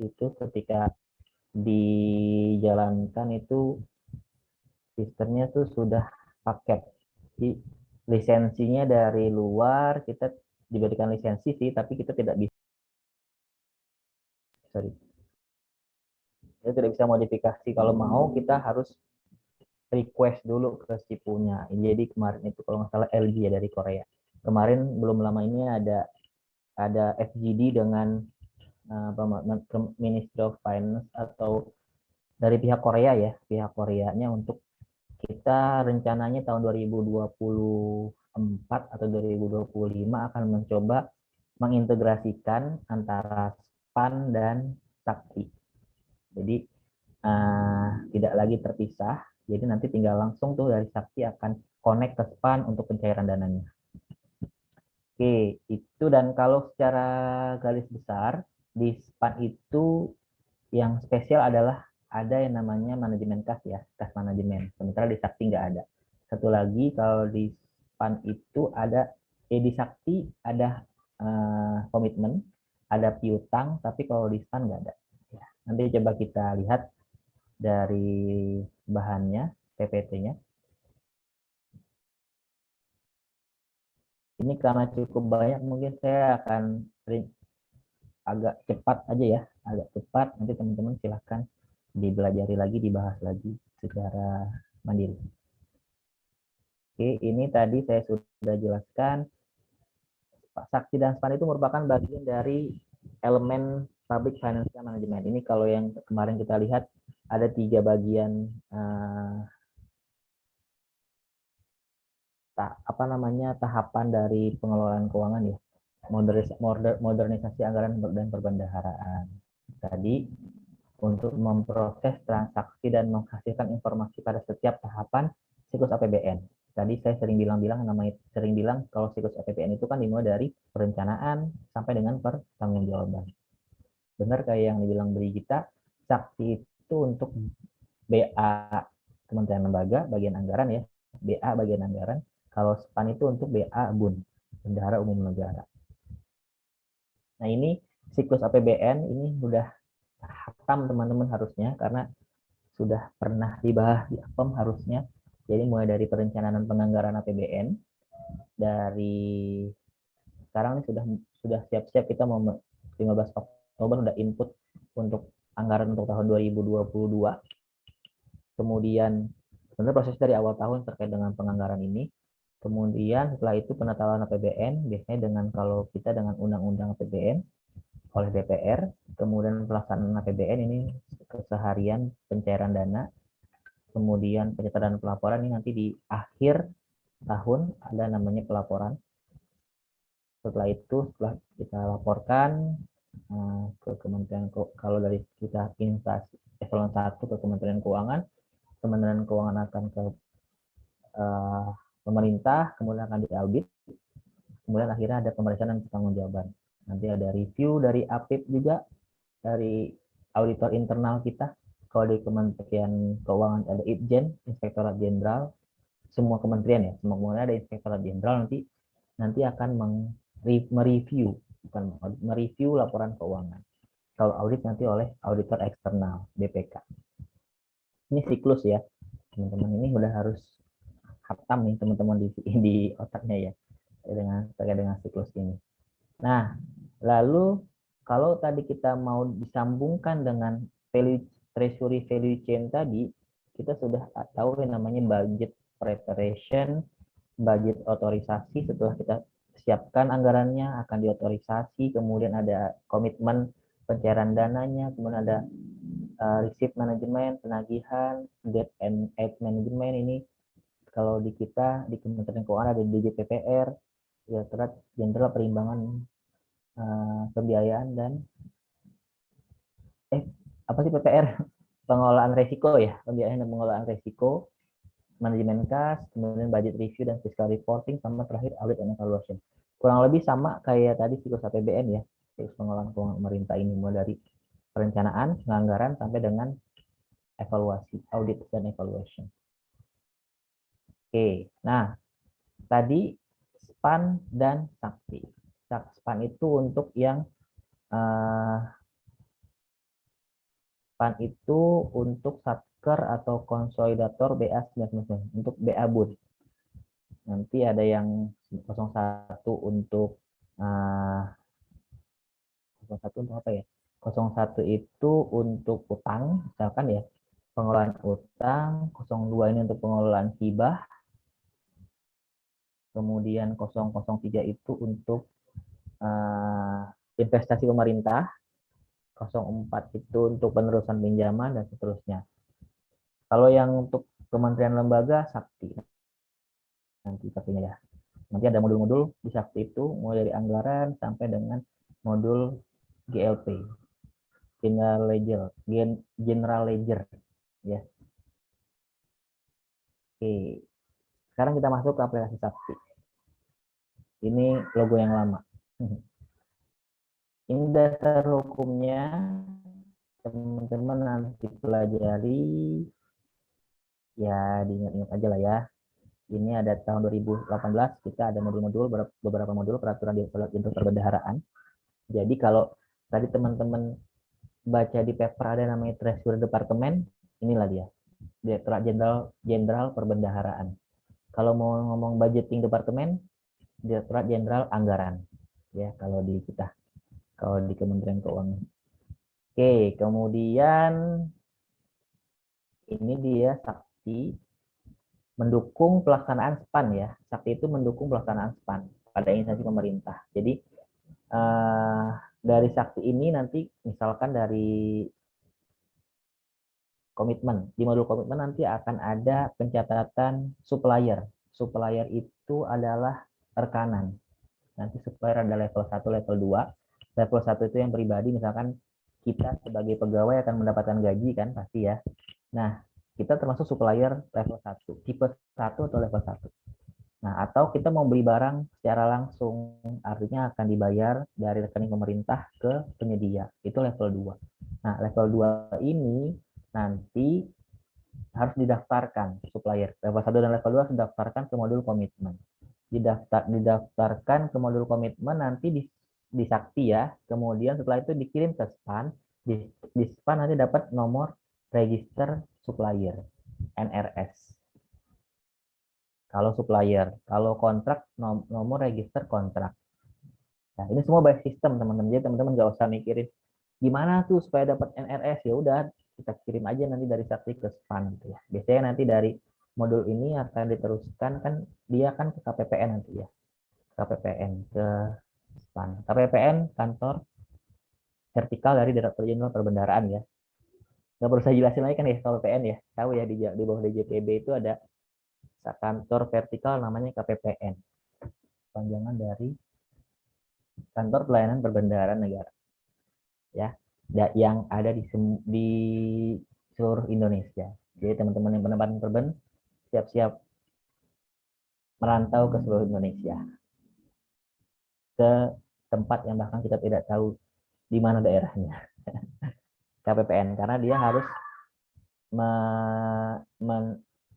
itu ketika dijalankan itu sistemnya tuh sudah paket. Jadi lisensinya dari luar kita diberikan lisensi sih, tapi kita tidak bisa kita tidak bisa modifikasi. Kalau mau kita harus request dulu ke si punya. Jadi kemarin itu kalau nggak salah LG ya dari Korea. Kemarin belum lama ini ada FGD dengan Ministry of Finance atau dari pihak Korea ya, pihak Koreanya untuk kita rencananya tahun 2024 atau 2025 akan mencoba mengintegrasikan antara SPAN dan Sakti. Jadi tidak lagi terpisah. Jadi nanti tinggal langsung tuh dari Sakti akan connect ke SPAN untuk pencairan dananya. Oke, itu dan kalau secara garis besar di SPAN itu yang spesial adalah ada yang namanya manajemen kas ya, kas manajemen. Sementara di Sakti nggak ada. Satu lagi kalau di SPAN itu ada, di Sakti ada komitmen, ada piutang, tapi kalau di SPAN nggak ada. Ya, nanti coba kita lihat dari bahannya, PPT-nya. Ini karena cukup banyak, mungkin saya akan agak cepat aja ya, agak cepat. Nanti teman-teman silahkan dibelajari lagi, dibahas lagi secara mandiri. Oke, ini tadi saya sudah jelaskan. Sakti dan SPAN itu merupakan bagian dari elemen public financial management. Ini kalau yang kemarin kita lihat ada 3 bagian tahapan dari pengelolaan keuangan ya. Modernisasi anggaran dan perbendaharaan. Tadi untuk memproses transaksi dan menghasilkan informasi pada setiap tahapan siklus APBN. Tadi saya sering bilang kalau siklus APBN itu kan dimulai dari perencanaan sampai dengan pertanggungjawaban. Benar kayak yang dibilang Brigita, Sakti itu untuk BA Kementerian Lembaga bagian anggaran ya, BA bagian anggaran. Kalau SPAN itu untuk BA BUN, Bendahara Umum Negara. Nah ini siklus APBN ini sudah hatam teman-teman harusnya karena sudah pernah dibahas di APEM harusnya. Jadi mulai dari perencanaan penganggaran APBN dari sekarang ini sudah siap-siap kita mau 15 Oktober sudah input untuk anggaran untuk tahun 2022. Kemudian sebenarnya proses dari awal tahun terkait dengan penganggaran ini. Kemudian setelah itu penetapan APBN biasanya dengan kalau kita dengan undang-undang APBN oleh DPR, kemudian pelaksanaan APBN ini keseharian pencairan dana, kemudian penyertaan pelaporan ini nanti di akhir tahun ada namanya pelaporan. Setelah itu setelah kita laporkan ke Kementerian, kalau dari kita instansi eselon 1 ke Kementerian Keuangan akan ke pemerintah, kemudian akan diaudit, kemudian akhirnya ada pemeriksaan dan pertanggungjawaban. Nanti ada review dari APIP juga, dari auditor internal kita. Kalau di Kementerian Keuangan ada IPJEN, Inspektorat Jenderal, semua kementerian ya, semua kementerian ada Inspektorat Jenderal nanti akan mereview laporan keuangan. Kalau audit nanti oleh auditor eksternal, BPK. Ini siklus ya, teman-teman, ini udah harus hatam nih teman-teman di otaknya ya, terkait dengan siklus ini. Nah, lalu kalau tadi kita mau disambungkan dengan treasury value chain tadi, kita sudah tahu yang namanya budget preparation, budget otorisasi. Setelah kita siapkan anggarannya akan diotorisasi, kemudian ada komitmen pencairan dananya, kemudian ada receipt management, penagihan, debt and aid management. Ini kalau di kita di Kementerian Keuangan ada DJPPR, Direktorat Jenderal Perimbangan Pembiayaan dan apa sih PPR? Pengelolaan resiko ya, pembiayaan dan pengelolaan resiko. manajemen kas, kemudian budget review dan fiscal reporting, sama terakhir audit and evaluation. Kurang lebih sama kayak tadi siklus APBN ya, siklus pengelolaan keuangan pemerintah ini, mulai dari perencanaan, penganggaran, sampai dengan evaluasi, audit dan evaluation. Oke, nah tadi SPAN dan Sakti. SPAN itu untuk yang SPAN itu untuk Satker atau konsolidator BA999 untuk BA Bun. Nanti ada yang 01 untuk 01 untuk apa ya? 01 itu untuk utang, misalkan ya, pengelolaan utang, 02 ini untuk pengelolaan hibah, kemudian 003 itu untuk investasi pemerintah, 04 itu untuk penerusan pinjaman, dan seterusnya. Kalau yang untuk kementerian lembaga, Sakti. Nanti pastinya ya. Nanti ada modul-modul di Sakti itu, mulai dari anggaran sampai dengan modul GLP, General Ledger, ya. Oke, sekarang kita masuk ke aplikasi Sakti. Ini logo yang lama. Ini dasar hukumnya, teman-teman nanti pelajari, ya diingat-ingat aja lah ya. Ini ada tahun 2018, kita ada modul-modul, beberapa modul peraturan di perbendaharaan. Jadi kalau tadi teman-teman baca di paper ada namanya Treasury Department, inilah dia, Direktorat Jenderal Perbendaharaan. Kalau mau ngomong budgeting departemen, Direktorat Jenderal Anggaran, ya kalau di kita, kalau di Kementerian Keuangan. Oke, kemudian ini dia Sakti mendukung pelaksanaan SPAN ya. Sakti itu mendukung pelaksanaan SPAN pada instansi pemerintah. Jadi dari Sakti ini nanti misalkan dari komitmen, di modul komitmen nanti akan ada pencatatan supplier. Supplier itu adalah rekanan. Nanti supplier ada level 1, level 2. Level 1 itu yang pribadi, misalkan kita sebagai pegawai akan mendapatkan gaji kan pasti ya. Nah, kita termasuk supplier level 1, tipe 1 atau level 1. Nah, atau kita mau beli barang secara langsung, artinya akan dibayar dari rekening pemerintah ke penyedia, itu level 2. Nah, level 2 ini nanti harus didaftarkan supplier. Level 1 dan level 2 harus didaftarkan ke modul komitmen. Didaftarkan ke modul komitmen nanti di Sakti ya, kemudian setelah itu dikirim ke SPAN, di SPAN nanti dapat nomor register supplier, NRS. Kalau supplier, kalau kontrak nomor register kontrak. Nah, ini semua by system teman-teman. Jadi teman-teman nggak usah mikirin gimana tuh supaya dapat NRS, ya udah kita kirim aja nanti dari Sakti ke SPAN gitu ya. Biasanya nanti dari modul ini akan diteruskan kan dia kan ke KPPN nanti ya. KPPN ke SPAN. KPPN kantor vertikal dari Direktur Jenderal Perbendaharaan ya. Nggak perlu saya jelasin lagi kan ya KPPN ya. Tahu ya di bawah DJPB itu ada kantor vertikal namanya KPPN. Panjangan dari Kantor Pelayanan Perbendaharaan Negara. Ya, yang ada di seluruh Indonesia. Jadi teman-teman yang penempatan perben siap-siap merantau ke seluruh Indonesia. Ke tempat yang bahkan kita tidak tahu di mana daerahnya. KPPN karena dia harus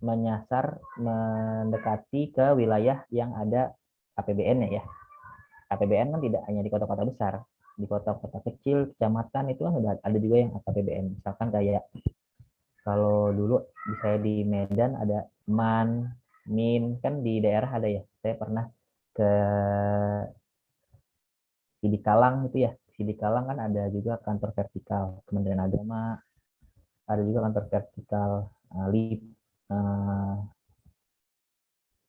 menyasar mendekati ke wilayah yang ada APBN-nya ya. APBN kan tidak hanya di kota-kota besar, di kota-kota kecil, kecamatan itu kan udah ada juga yang APBN. Misalkan kayak kalau dulu saya di Medan ada MAN, MIN, kan di daerah ada ya. Saya pernah ke Sidikalang itu ya. Sidikalang kan ada juga kantor vertikal Kementerian Agama, ada juga kantor vertikal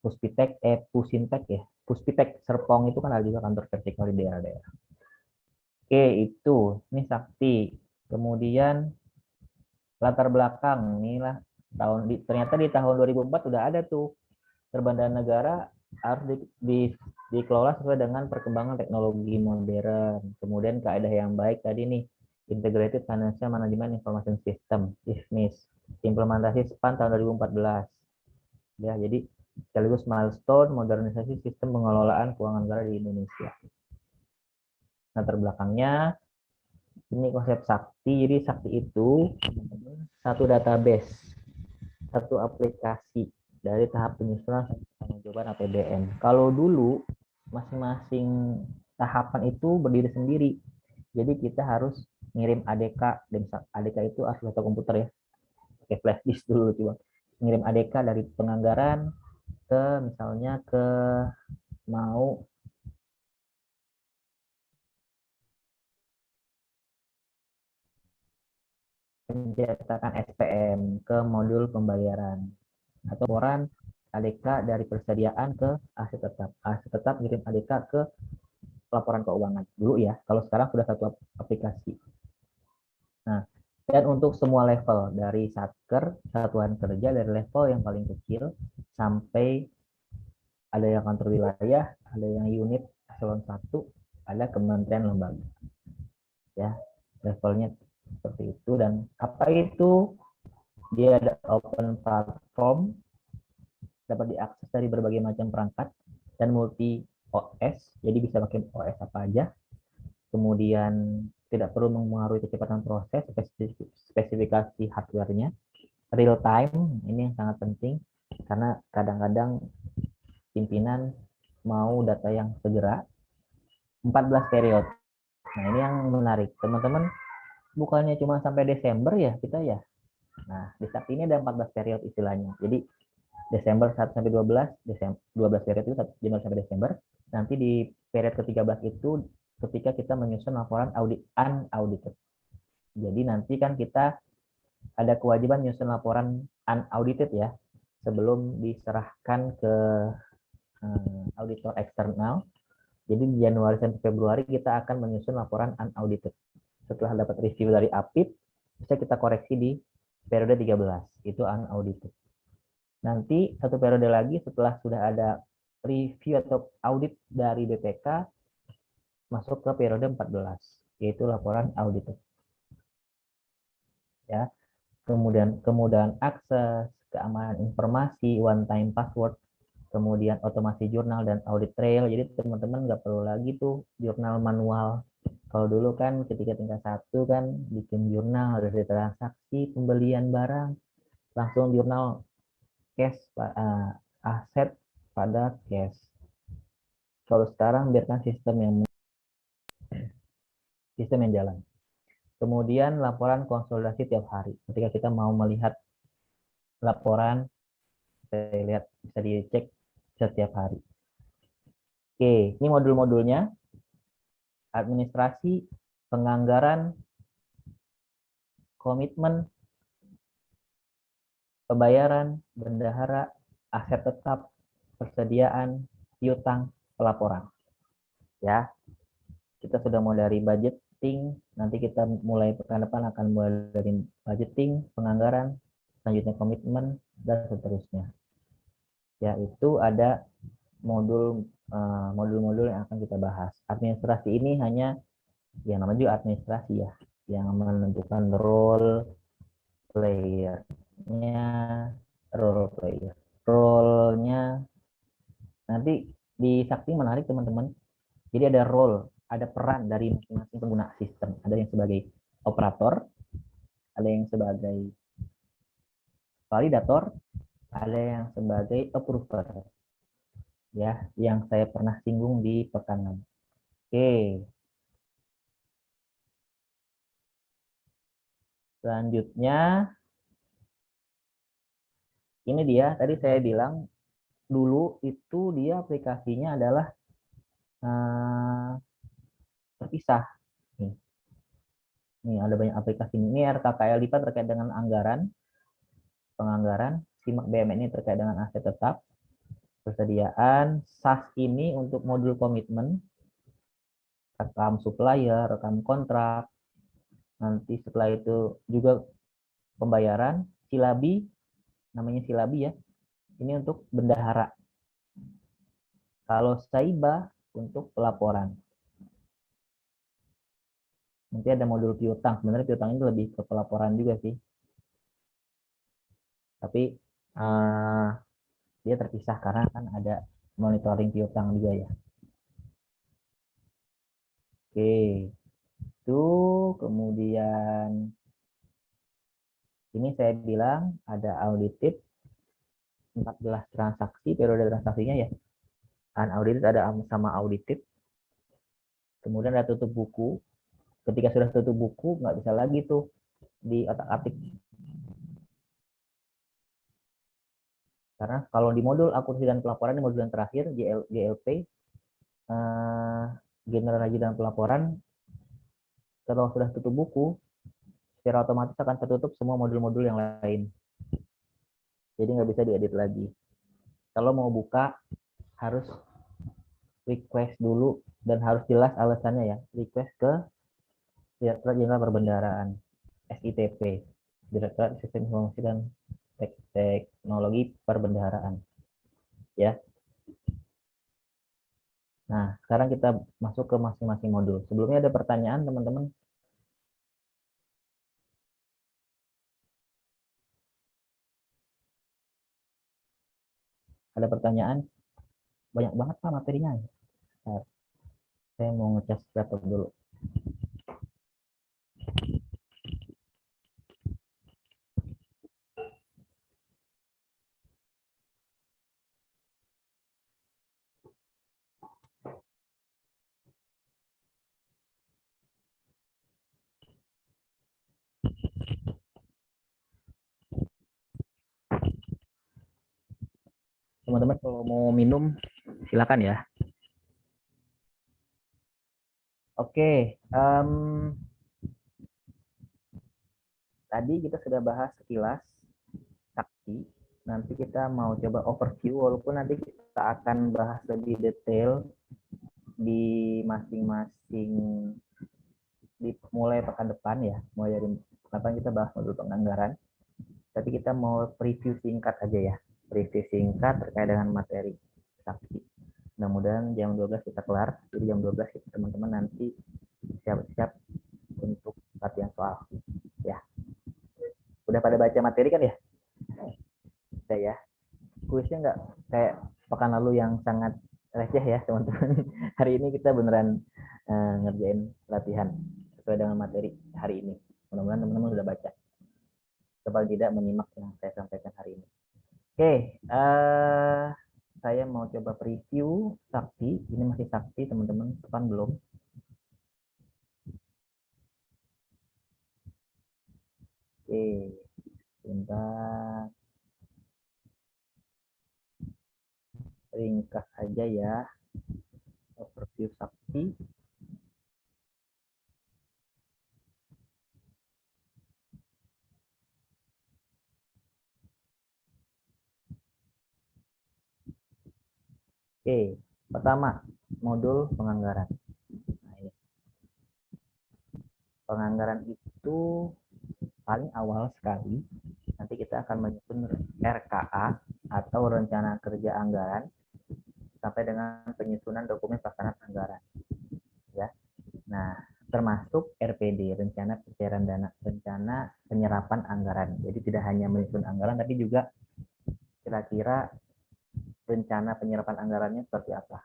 Puspitek, Pusintek ya. Puspitek Serpong itu kan ada juga kantor vertikal di daerah-daerah. Oke, itu. Ini Sakti. Kemudian latar belakang inilah ternyata di tahun 2004 udah ada tuh perbendaharaan negara harus dikelola sesuai dengan perkembangan teknologi modern. Kemudian kaidah yang baik tadi nih, Integrated Financial Management Information System, IFMIS. Implementasi SPAN tahun 2014. Ya, jadi sekaligus milestone modernisasi sistem pengelolaan keuangan negara di Indonesia. Nah, terbelakangnya ini konsep sakti. Jadi sakti itu satu database, satu aplikasi dari tahap penyusunan pertanggungjawaban APBN. Kalau dulu masing-masing tahapan itu berdiri sendiri. Jadi kita harus ngirim ADK, dan ADK itu harus data komputer ya, pakai flash disk dulu coba. Ngirim ADK dari penganggaran ke misalnya ke mau pencetakan SPM ke modul pembayaran atau laporan ADK dari persediaan ke aset tetap. Aset tetap ngirim ADK ke laporan keuangan dulu ya. Kalau sekarang sudah satu aplikasi. Nah, dan untuk semua level dari satker, satuan kerja, dari level yang paling kecil sampai ada yang kantor wilayah, ada yang unit eselon 1, ada kementerian lembaga. Ya, levelnya seperti itu. Dan apa itu? Dia ada open platform, dapat diakses dari berbagai macam perangkat dan multi OS, jadi bisa pakai OS apa aja. Kemudian tidak perlu mempengaruhi kecepatan proses, spesifikasi hardware-nya, real time, ini yang sangat penting karena kadang-kadang pimpinan mau data yang segera. 14 periode. Nah, ini yang menarik. Teman-teman, bukannya cuma sampai Desember ya kita ya. Nah, di saat ini ada 14 periode istilahnya. Jadi Desember 1 sampai 12, Desember 12 periode itu Januari sampai Desember. Nanti di periode ke-13 itu ketika kita menyusun laporan audit unaudited. Jadi nanti kan kita ada kewajiban menyusun laporan unaudited ya sebelum diserahkan ke auditor eksternal. Jadi di Januari sampai Februari kita akan menyusun laporan unaudited. Setelah dapat review dari APIP, bisa kita koreksi di periode 13, itu unaudited. Nanti satu periode lagi setelah sudah ada review atau audit dari BPK, masuk ke periode 14, yaitu laporan audited. Ya. Kemudian akses, keamanan informasi, one time password, kemudian otomasi jurnal dan audit trail. Jadi teman-teman nggak perlu lagi tuh jurnal manual. Kalau dulu kan ketika tingkat 1 kan bikin jurnal dari transaksi pembelian barang, langsung jurnal cash, aset pada cash. Kalau sekarang biarkan sistem yang jalan. Kemudian laporan konsolidasi tiap hari. Ketika kita mau melihat laporan, saya lihat bisa dicek setiap hari. Oke, ini modul-modulnya. Administrasi, penganggaran, komitmen, pembayaran, bendahara, aset tetap, persediaan, piutang, pelaporan. Ya, kita sudah mulai dari budgeting, nanti kita mulai pekan depan akan mulai dari budgeting, penganggaran, selanjutnya komitmen, dan seterusnya. Yaitu ada modul-modul yang akan kita bahas. Administrasi ini hanya yang namanya juga administrasi ya, yang menentukan role role-nya. Nanti di Sakti menarik teman-teman. Jadi ada role, ada peran dari masing-masing pengguna sistem. Ada yang sebagai operator, ada yang sebagai validator, ada yang sebagai approver. Ya, yang saya pernah singgung di pekan 6. Oke. Selanjutnya, ini dia, tadi saya bilang dulu itu dia aplikasinya adalah terpisah. Nih, ada banyak aplikasi. Ini RKKL IPA terkait dengan anggaran, penganggaran, SIMAK BMN ini terkait dengan aset tetap, persediaan, SAS ini untuk modul komitmen, rekam supplier, rekam kontrak, nanti setelah itu juga pembayaran, silabi, namanya silabi ya, ini untuk bendahara. Kalau Saiba untuk pelaporan. Nanti ada modul piutang, sebenarnya piutang ini lebih ke pelaporan juga sih. Tapi dia terpisah karena kan ada monitoring piutang juga ya. Oke, itu kemudian ini saya bilang ada audited 14 transaksi, periode transaksinya ya. Unaudited ada sama audited. Kemudian ada tutup buku. Ketika sudah tutup buku, nggak bisa lagi tuh di otak-atik. Karena kalau di modul akuntansi dan pelaporan, di modul yang terakhir, GLP, general ledger dan pelaporan, kalau sudah tutup buku, secara otomatis akan tertutup semua modul-modul yang lain. Jadi nggak bisa diedit lagi. Kalau mau buka, harus request dulu dan harus jelas alasannya ya. Request ke Direktorat Jenderal Perbendaharaan, SITP, Direktorat Sistem Informasi dan Teknologi Perbendaharaan. Ya. Nah, sekarang kita masuk ke masing-masing modul. Sebelumnya ada pertanyaan, teman-teman? Ada pertanyaan? Banyak banget Pak materinya. Nah, saya mau ngecas laptop dulu. Teman-teman kalau mau minum silakan ya. Oke, tadi kita sudah bahas sekilas saksi. Nanti kita mau coba overview, walaupun nanti kita akan bahas lebih detail di masing-masing, mulai pekan depan ya, mulai dari kapan kita bahas modul penganggaran. Tapi kita mau preview singkat aja ya, preview singkat terkait dengan materi saksi. Mudah-mudahan jam 12 kita kelar, jadi jam 12 kita teman-teman nanti siap-siap untuk latihan soal ya. Udah pada baca materi kan ya? Udah ya. Kuisnya nggak kayak pekan lalu yang sangat receh ya teman-teman. Hari ini kita beneran ngerjain latihan sesuai dengan materi hari ini. Mudah-mudahan teman-teman sudah baca. Coba tidak menyimak yang saya sampaikan hari ini. Oke, saya mau coba preview saksi. Ini masih saksi teman-teman, depan belum. Oke, sebentar. Ringkas aja ya. Overview saksi. Oke, pertama modul penganggaran. Nah, ini. Penganggaran itu paling awal sekali. Nanti kita akan menyusun RKA atau rencana kerja anggaran sampai dengan penyusunan dokumen pelaksanaan anggaran. Ya. Nah, termasuk RPD, rencana pencairan dana, rencana penyerapan anggaran. Jadi tidak hanya menyusun anggaran tapi juga kira-kira rencana penyerapan anggarannya seperti apa,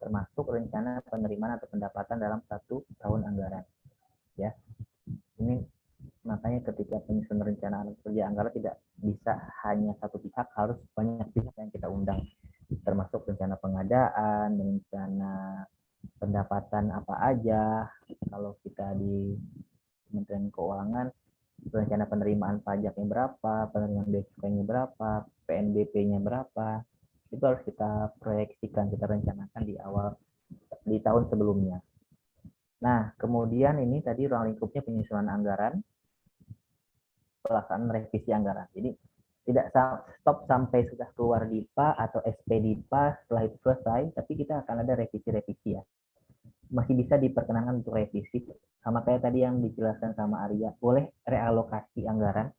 termasuk rencana penerimaan atau pendapatan dalam 1 tahun anggaran. Ya, ini makanya ketika penyusunan rencana kerja anggaran tidak bisa hanya satu pihak, harus banyak pihak yang kita undang, termasuk rencana pengadaan, rencana pendapatan apa aja. Kalau kita di Kementerian Keuangan, rencana penerimaan pajaknya berapa, penerimaan bea cukainya berapa, PNBP-nya berapa, itu harus kita proyeksikan, kita rencanakan di tahun sebelumnya. Nah, kemudian ini tadi ruang lingkupnya penyusunan anggaran, pelaksanaan revisi anggaran. Jadi tidak stop sampai sudah keluar DIPA atau SP DIPA, setelah itu selesai, tapi kita akan ada revisi-revisi ya. Masih bisa diperkenankan untuk revisi, sama kayak tadi yang dijelaskan sama Arya, boleh realokasi anggaran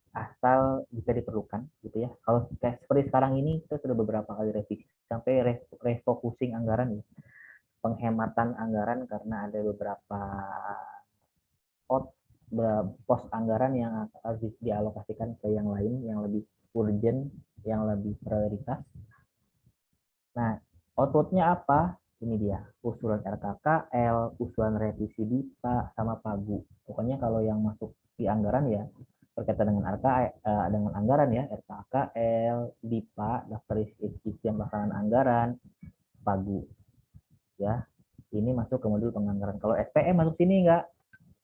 asal bisa diperlukan gitu ya. Kalau seperti sekarang ini kita sudah beberapa kali revisi sampai refocusing anggaran ya, penghematan anggaran karena ada beberapa pos anggaran yang harus dialokasikan ke yang lain, yang lebih urgent, yang lebih prioritas. Nah, outputnya apa? Ini dia, usulan RKKL, usulan revisi DIPA, sama PAGU. Pokoknya kalau yang masuk di anggaran ya, berkaitan dengan dengan anggaran ya, RKKL, DIPA, daftar isian pelaksanaan anggaran, PAGU. Ya, ini masuk ke modul penganggaran. Kalau SPM masuk sini enggak?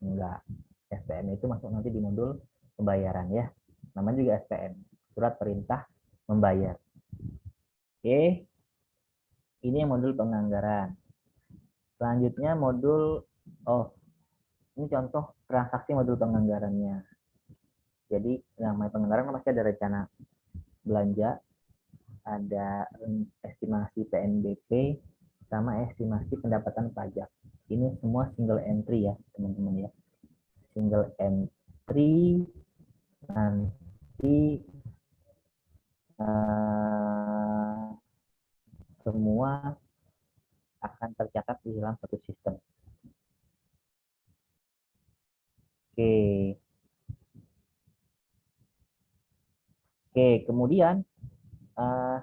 Enggak. SPM itu masuk nanti di modul pembayaran ya. Namanya juga SPM, surat perintah membayar. Oke. Ini modul penganggaran. Selanjutnya modul, ini contoh transaksi modul penganggarannya. Jadi namanya penganggaran pasti ada rencana belanja, ada estimasi PNBP, sama estimasi pendapatan pajak. Ini semua single entry ya teman-teman ya. Single entry nanti semua akan tercatat di dalam satu sistem. Oke, kemudian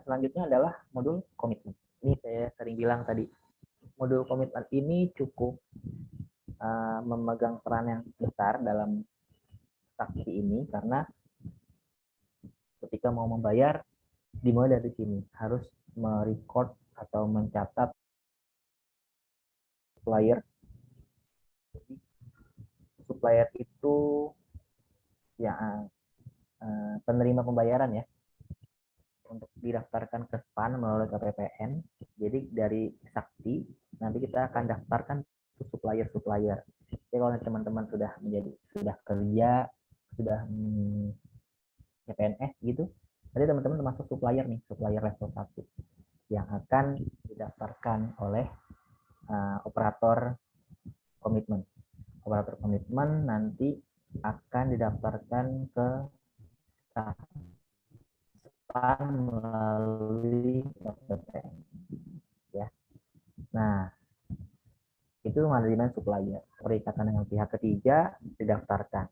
selanjutnya adalah modul komitmen. Ini saya sering bilang tadi, modul komitmen ini cukup memegang peran yang besar dalam saksi ini, karena ketika mau membayar dimulai dari sini, harus merecord atau mencatat supplier. Jadi, supplier itu ya penerima pembayaran ya, untuk didaftarkan ke SPAN melalui KPPN. Jadi dari saksi nanti kita akan daftarkan ke supplier. Jadi kalau teman-teman sudah kerja, sudah CPNS gitu, jadi teman-teman termasuk supplier nih, supplier level 1 yang akan didaftarkan oleh operator komitmen. Operator komitmen nanti akan didaftarkan ke SPAN melalui KPPN ya. Nah, itu menerima supplier, perikatan dengan pihak ketiga didaftarkan,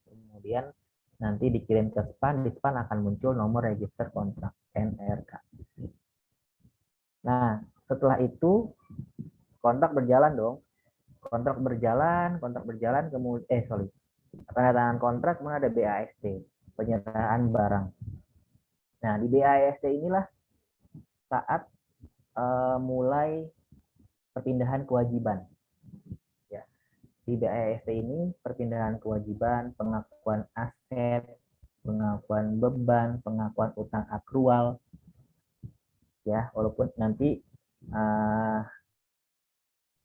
kemudian nanti dikirim ke SPAN, di SPAN akan muncul nomor register kontrak NRK. Nah, setelah itu kontrak berjalan dong, kontrak berjalan kemudian tanda tangan kontrak, kemudian ada BAST, penyerahan barang. Nah, di BAST inilah saat mulai perpindahan kewajiban. Ya. Di BAST ini perpindahan kewajiban, pengakuan aset, pengakuan beban, pengakuan utang akrual. Ya, walaupun nanti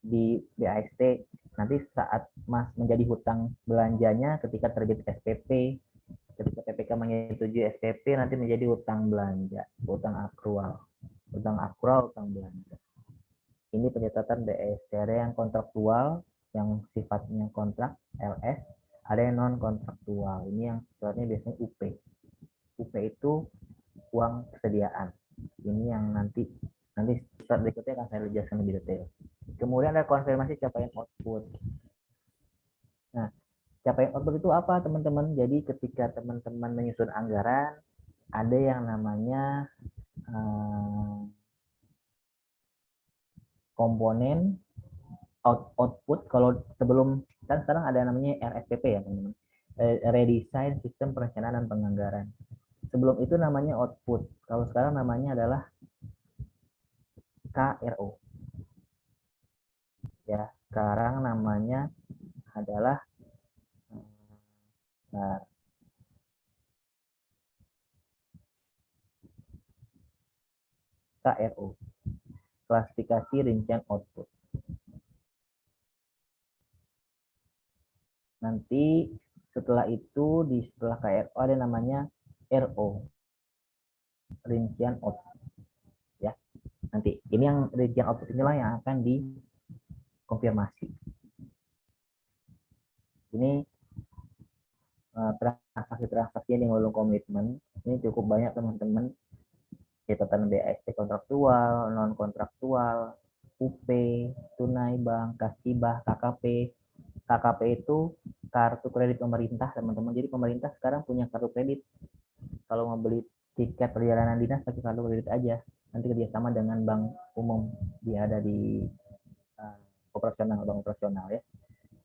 di BAST nanti saat Mas menjadi hutang belanjanya ketika terbit SPP, ketika PPK menyetujui SPP nanti menjadi hutang belanja, hutang akrual, hutang belanja. Ini pencatatan BAST. Ada yang kontraktual yang sifatnya kontrak LS, ada yang non kontraktual. Ini yang sifatnya biasanya UP. UP itu uang persediaan. Ini yang nanti start berikutnya akan saya jelaskan lebih detail. Kemudian ada konfirmasi capaian output. Nah, capaian output itu apa teman-teman? Jadi ketika teman-teman menyusun anggaran, ada yang namanya komponen output. Kalau sebelum kan sekarang ada namanya RSPP ya teman-teman, redesign sistem perencanaan dan penganggaran. Sebelum itu namanya output, kalau sekarang namanya adalah KRO ya, sekarang namanya adalah KRO, klasifikasi rincian output. Nanti setelah itu setelah KRO ada namanya RO, rincian output ya. Nanti ini yang rincian output inilah yang akan dikonfirmasi. Ini transaksi-transaksi yang mengandung komitmen ini cukup banyak teman-teman. Catatan BAST kontraktual, non kontraktual, UP, tunai bank, kas hibah, KKP, KKP itu kartu kredit pemerintah, teman-teman. Jadi pemerintah sekarang punya kartu kredit. Kalau mau beli tiket perjalanan dinas pakai kartu kredit aja. Nanti kerjasama dengan bank umum, dia ada di operasional, bank operasional ya.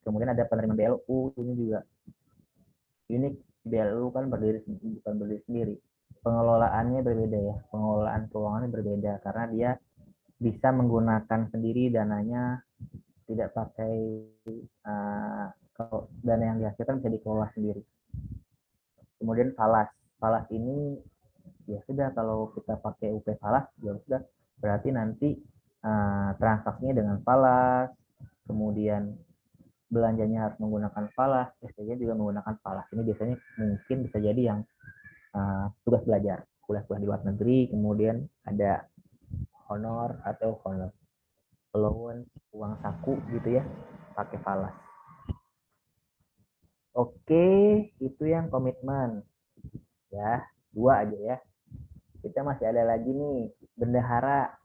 Kemudian ada penerimaan BLU, ini juga unik. BLU kan bukan berdiri sendiri. Pengelolaannya berbeda ya, pengelolaan keuangannya berbeda karena dia bisa menggunakan sendiri dananya, tidak pakai kalau dana yang dihasilkan bisa dikelola sendiri. Kemudian falas ini ya sudah, kalau kita pakai UP falas ya sudah, berarti nanti transaksinya dengan falas, kemudian belanjanya harus menggunakan falas, SPJ juga menggunakan falas. Ini biasanya mungkin bisa jadi yang tugas belajar, kuliah-kuliah di luar negeri, kemudian ada honor atau honor allowance, uang saku gitu ya, pakai falas. Oke, itu yang komitmen ya, 2 aja ya. Kita masih ada lagi nih, bendahara.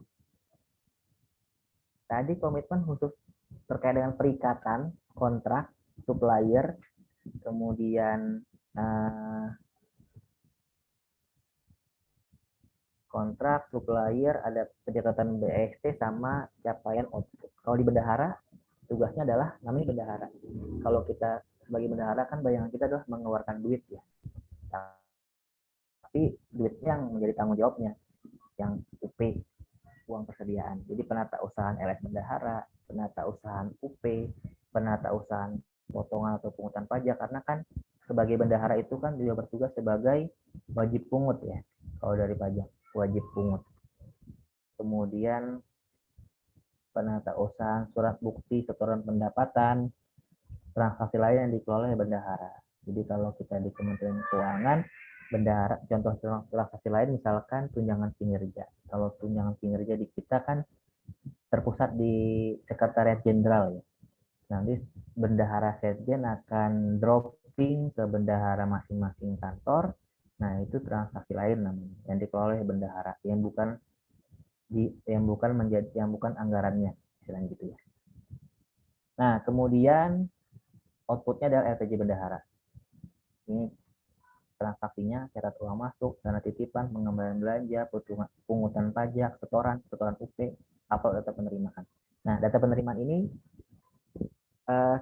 Tadi komitmen khusus terkait dengan perikatan, kontrak, supplier, kemudian kontrak, supplier, ada pencatatan BST sama capaian output. Kalau di bendahara, tugasnya adalah namanya bendahara. Kalau kita sebagai bendahara kan bayangan kita adalah mengeluarkan duit ya. Tapi duitnya yang menjadi tanggung jawabnya, yang UP, uang persediaan. Jadi penata usahaan LS bendahara, penata usahaan UP, penata usahaan potongan atau pungutan pajak, karena kan sebagai bendahara itu kan dia bertugas sebagai wajib pungut ya, kalau dari pajak wajib pungut. Kemudian penata usahaan surat bukti setoran pendapatan, transaksi lain yang dikelola oleh bendahara. Jadi kalau kita di Kementerian Keuangan, bendahara, contoh transaksi lain misalkan tunjangan kinerja. Kalau tunjangan kinerja di kita kan terpusat di Sekretariat Jenderal ya. Nanti bendahara Setjen akan dropping ke bendahara masing-masing kantor. Nah, itu transaksi lain namanya yang dikelola oleh bendahara, yang bukan anggarannya, istilahnya gitu ya. Nah, kemudian outputnya adalah LPJ bendahara. Ini transaksinya, syarat uang masuk, dana titipan, pengembalian belanja, pungutan pajak, setoran UP, upload data penerimaan. Nah, data penerimaan ini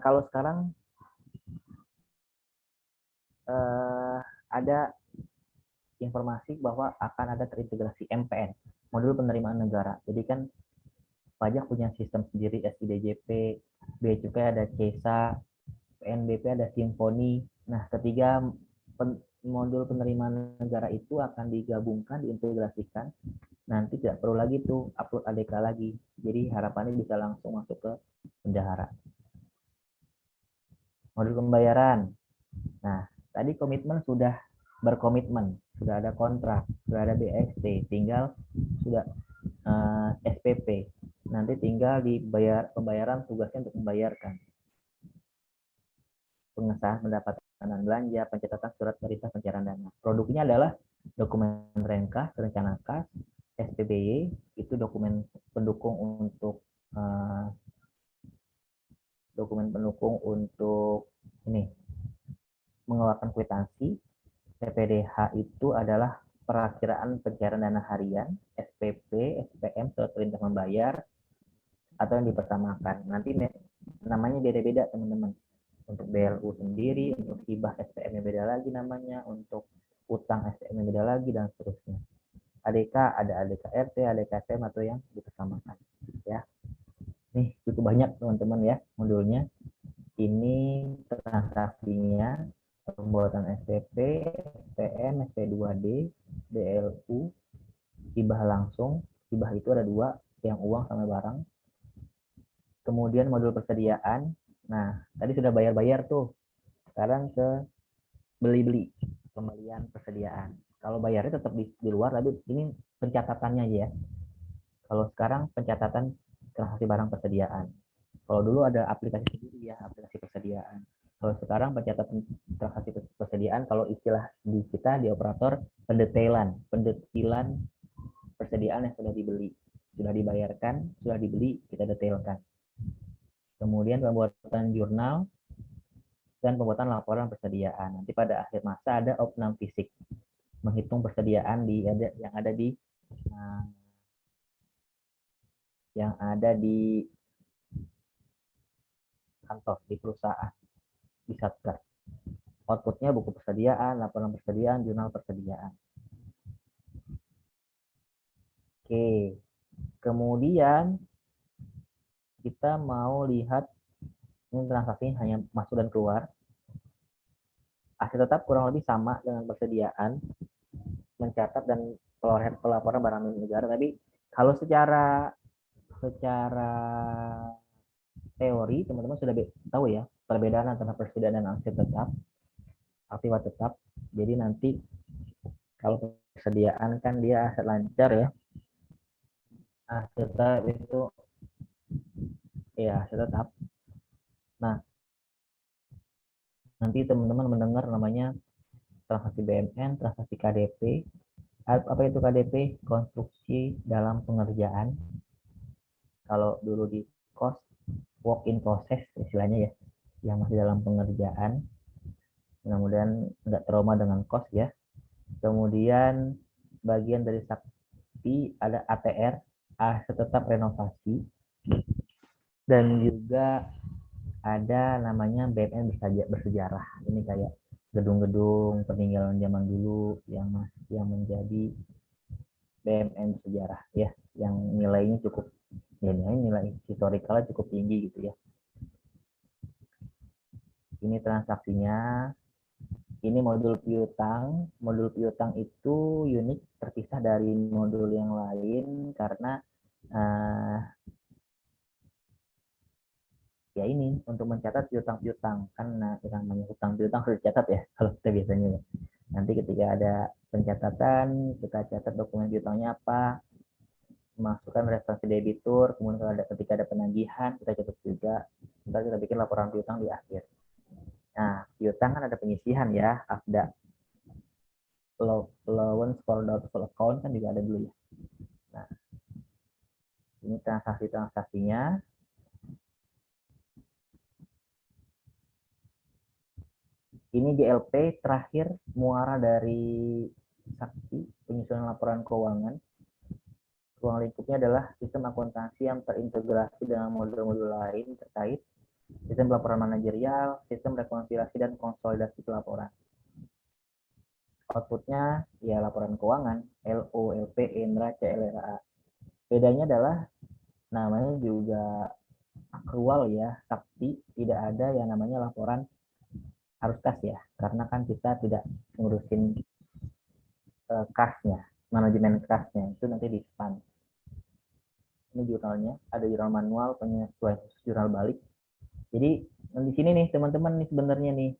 kalau sekarang ada informasi bahwa akan ada terintegrasi MPN, modul penerimaan negara. Jadi kan pajak punya sistem sendiri, SIDJP, Bea Cukai ada CESA, PNBP ada Simfoni. Nah, ketiga modul penerimaan negara itu akan digabungkan, diintegrasikan. Nanti tidak perlu lagi tuh upload ADK lagi. Jadi harapannya bisa langsung masuk ke bendahara. Modul pembayaran. Nah, tadi komitmen sudah berkomitmen, sudah ada kontrak, sudah ada BST, tinggal sudah SPP. Nanti tinggal dibayar, pembayaran tugasnya untuk membayarkan. Pengesahan pendapatan belanja, pencatatan surat perintah pencairan dana. Produknya adalah dokumen rengkas, rencana kas, SPBY, itu dokumen pendukung untuk ini mengeluarkan kwitansi. PPDH itu adalah perakiraan pencairan dana harian, SPP, SPM, surat perintah membayar, atau yang dipersamakan. Nanti namanya beda-beda teman-teman. Untuk BLU sendiri, untuk hibah SPM-nya beda lagi namanya, untuk utang SPM-nya beda lagi, dan seterusnya. ADK, ada ADK RT, ADK SM, atau yang dipersamakan. Ya. Nih, cukup banyak teman-teman ya modulnya. Ini transaksinya, pembuatan SPP, SPM, SP2D, BLU, hibah langsung. Hibah itu ada 2, yang uang sama barang. Kemudian modul persediaan. Nah, tadi sudah bayar-bayar tuh. Sekarang ke beli-beli, pembelian persediaan. Kalau bayarnya tetap di luar, tapi ini pencatatannya aja ya. Kalau sekarang pencatatan transaksi barang persediaan. Kalau dulu ada aplikasi sendiri ya, aplikasi persediaan. Kalau sekarang pencatatan transaksi persediaan, kalau istilah di kita di operator, pendetailan persediaan yang sudah dibeli, sudah dibayarkan, sudah dibeli, kita detailkan. Kemudian pembuatan jurnal, dan pembuatan laporan persediaan. Nanti pada akhir masa ada opnam fisik, menghitung persediaan yang ada di kantor, di perusahaan, di satker. Outputnya buku persediaan, laporan persediaan, jurnal persediaan. Oke, kemudian kita mau lihat ini transaksi hanya masuk dan keluar. Aset tetap kurang lebih sama dengan persediaan, mencatat dan pelaporan barang milik negara. Tapi kalau secara teori teman-teman sudah tahu ya perbedaan antara persediaan dan aset tetap, aktiva tetap. Jadi nanti kalau persediaan kan dia aset lancar ya, aset tetap itu ya aset tetap. Nah, nanti teman-teman mendengar namanya transaksi BMN, transaksi KDP. Apa itu KDP? Konstruksi dalam pengerjaan. Kalau dulu di cost, work in process istilahnya ya, yang masih dalam pengerjaan. Mudah-mudahan nggak trauma dengan cost ya. Kemudian bagian dari sakti ada ATR, aset tetap renovasi. Dan juga ada namanya BMN bersejarah. Ini kayak gedung-gedung peninggalan zaman dulu yang menjadi BMN bersejarah ya, yang nilainya cukup ya, nilai historikalnya cukup tinggi gitu ya. Ini transaksinya. Ini modul piutang. Modul piutang itu unik, terpisah dari modul yang lain karena ya ini untuk mencatat piutang-piutang kan namanya utang piutang harus dicatat ya kalau kita biasanya ya. Nanti ketika ada pencatatan kita catat dokumen piutangnya apa, masukkan referensi debitur, kemudian ketika ada penagihan kita catat juga, ntar kita bikin laporan piutang di akhir. Nah, piutang kan ada penyisihan ya, ada allowance for doubtful account kan juga ada dulu ya. Nah, ini transaksinya. Ini GLP terakhir muara dari saksi penyusunan laporan keuangan. Ruang lingkupnya adalah sistem akuntansi yang terintegrasi dengan modul-modul lain terkait sistem laporan manajerial, sistem rekonsiliasi dan konsolidasi pelaporan. Outputnya ya laporan keuangan, LO, LP, INRA, CLRA. Bedanya adalah namanya juga akrual ya, saksi, tidak ada yang namanya laporan harus kas ya, karena kan kita tidak ngurusin kasnya, manajemen kasnya itu nanti di span. Ini jurnalnya, ada jurnal manual, penyesuaian jurnal balik. Jadi di sini nih teman-teman nih sebenarnya nih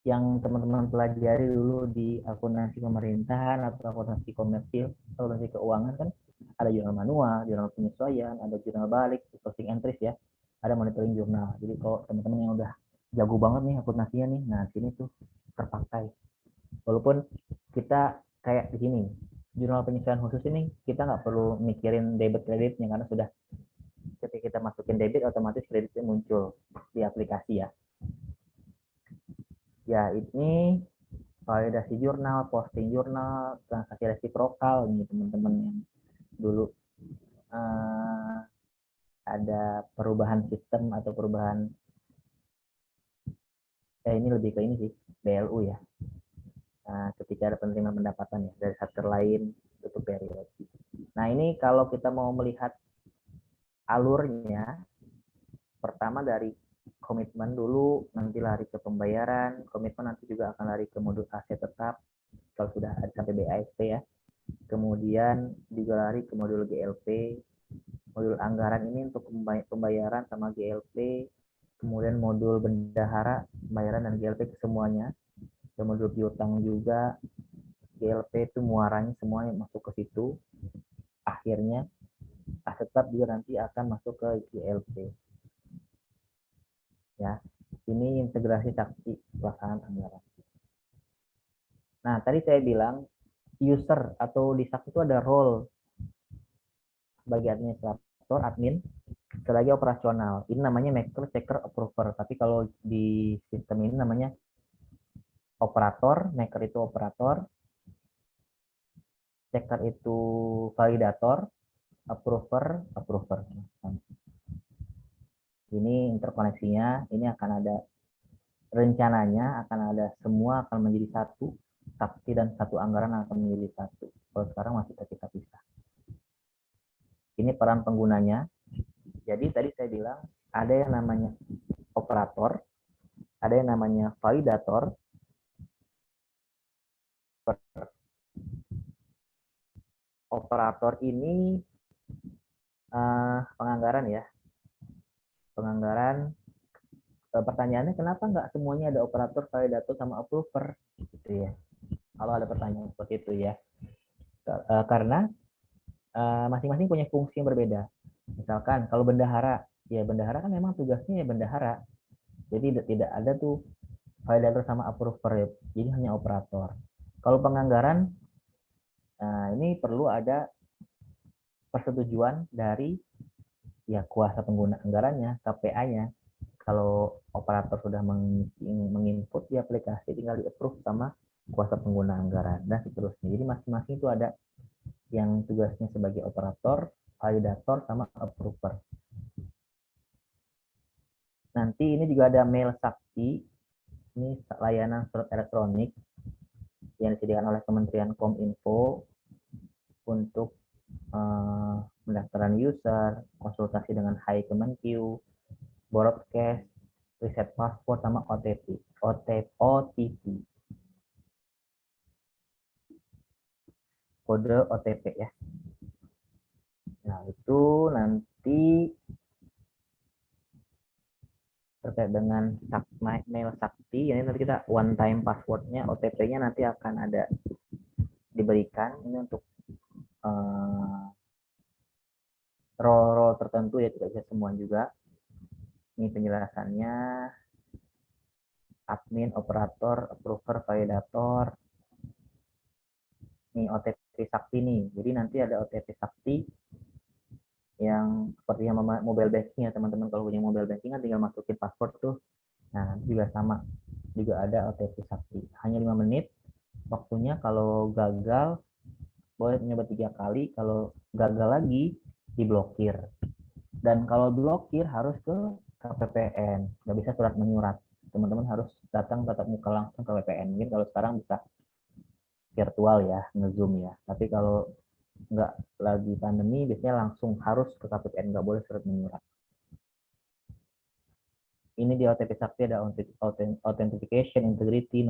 yang teman-teman pelajari dulu di akuntansi pemerintahan atau akuntansi komersil, akuntansi keuangan kan ada jurnal manual, jurnal penyesuaian, ada jurnal balik, closing entries ya, ada monitoring jurnal. Jadi kalau teman-teman yang udah jago banget nih akuntansinya nih, nah sini tuh terpakai. Walaupun kita kayak di sini jurnal penyesuaian khusus ini kita nggak perlu mikirin debit kreditnya karena sudah ketika kita masukin debit otomatis kreditnya muncul di aplikasi ya. Ya ini validasi jurnal, posting jurnal, transaksi resiprokal nih teman-teman yang dulu ada perubahan sistem atau perubahan ini lebih ke ini sih BLU ya. Nah, ketika ada penerimaan pendapatan ya dari satker lain untuk periode. Nah ini kalau kita mau melihat alurnya, pertama dari komitmen dulu, nanti lari ke pembayaran, komitmen nanti juga akan lari ke modul aset tetap kalau sudah ada sampai BAST ya. Kemudian juga lari ke modul GLP, modul anggaran ini untuk pembayaran sama GLP, kemudian modul bendahara, pembayaran dan GLP ke semuanya. Ke modul piutang juga, GLP itu muaranya semuanya masuk ke situ. Akhirnya aset tetap juga nanti akan masuk ke GLP. Ya, ini integrasi saksi pelaksanaan anggaran. Nah, tadi saya bilang user atau di saksi itu ada role bagi administrator, admin, Selagi operasional, ini namanya maker, checker, approver. Tapi kalau di sistem ini namanya operator, maker itu operator, checker itu validator, approver. Ini interkoneksinya, ini akan ada rencananya akan ada semua akan menjadi satu, sakti dan satu anggaran akan menjadi satu. Kalau sekarang masih terpisah-pisah. Ini peran penggunanya. Jadi tadi saya bilang ada yang namanya operator, ada yang namanya validator, operator ini penganggaran ya. Penganggaran, pertanyaannya kenapa nggak semuanya ada operator, validator, sama approver? Gitu ya. Kalau ada pertanyaan seperti itu ya. Karena masing-masing punya fungsi yang berbeda. Misalkan kalau bendahara, ya bendahara kan memang tugasnya ya bendahara. Jadi tidak ada tuh validator sama approver ya. Jadi hanya operator. Kalau penganggaran, ini perlu ada persetujuan dari ya kuasa pengguna anggarannya, KPA-nya. Kalau operator sudah menginput di aplikasi, tinggal di-approve sama kuasa pengguna anggaran dan seterusnya. Jadi masing-masing itu ada yang tugasnya sebagai operator, validator, sama approver. Nanti ini juga ada mail sakti. Ini layanan surat elektronik yang disediakan oleh Kementerian Kominfo untuk pendaftaran user, konsultasi dengan Hai Kemenq, broadcast, reset password, sama OTP. Kode OTP ya. Nah, itu nanti terkait dengan mail sakti, ini nanti kita one time passwordnya, OTP-nya nanti akan ada diberikan. Ini untuk role tertentu ya, tidak bisa semua juga. Ini penjelasannya, admin, operator, approver, validator. Ini OTP sakti nih. Jadi nanti ada OTP sakti yang seperti yang mobile banking ya teman-teman. Kalau punya mobile banking kan tinggal masukin password tuh. Nah, juga sama. Juga ada OTP sakti. Hanya 5 menit waktunya. Kalau gagal boleh mencoba 3 kali. Kalau gagal lagi diblokir. Dan kalau blokir harus ke KPPN. Nggak bisa surat menyurat. Teman-teman harus datang tatap muka langsung ke KPPN. Mungkin kalau sekarang bisa virtual ya, nge-zoom ya. Tapi kalau nggak lagi pandemi, biasanya langsung harus ke KPPN, nggak boleh surat menyurat. Ini di OTP sakti ada authentication, integrity,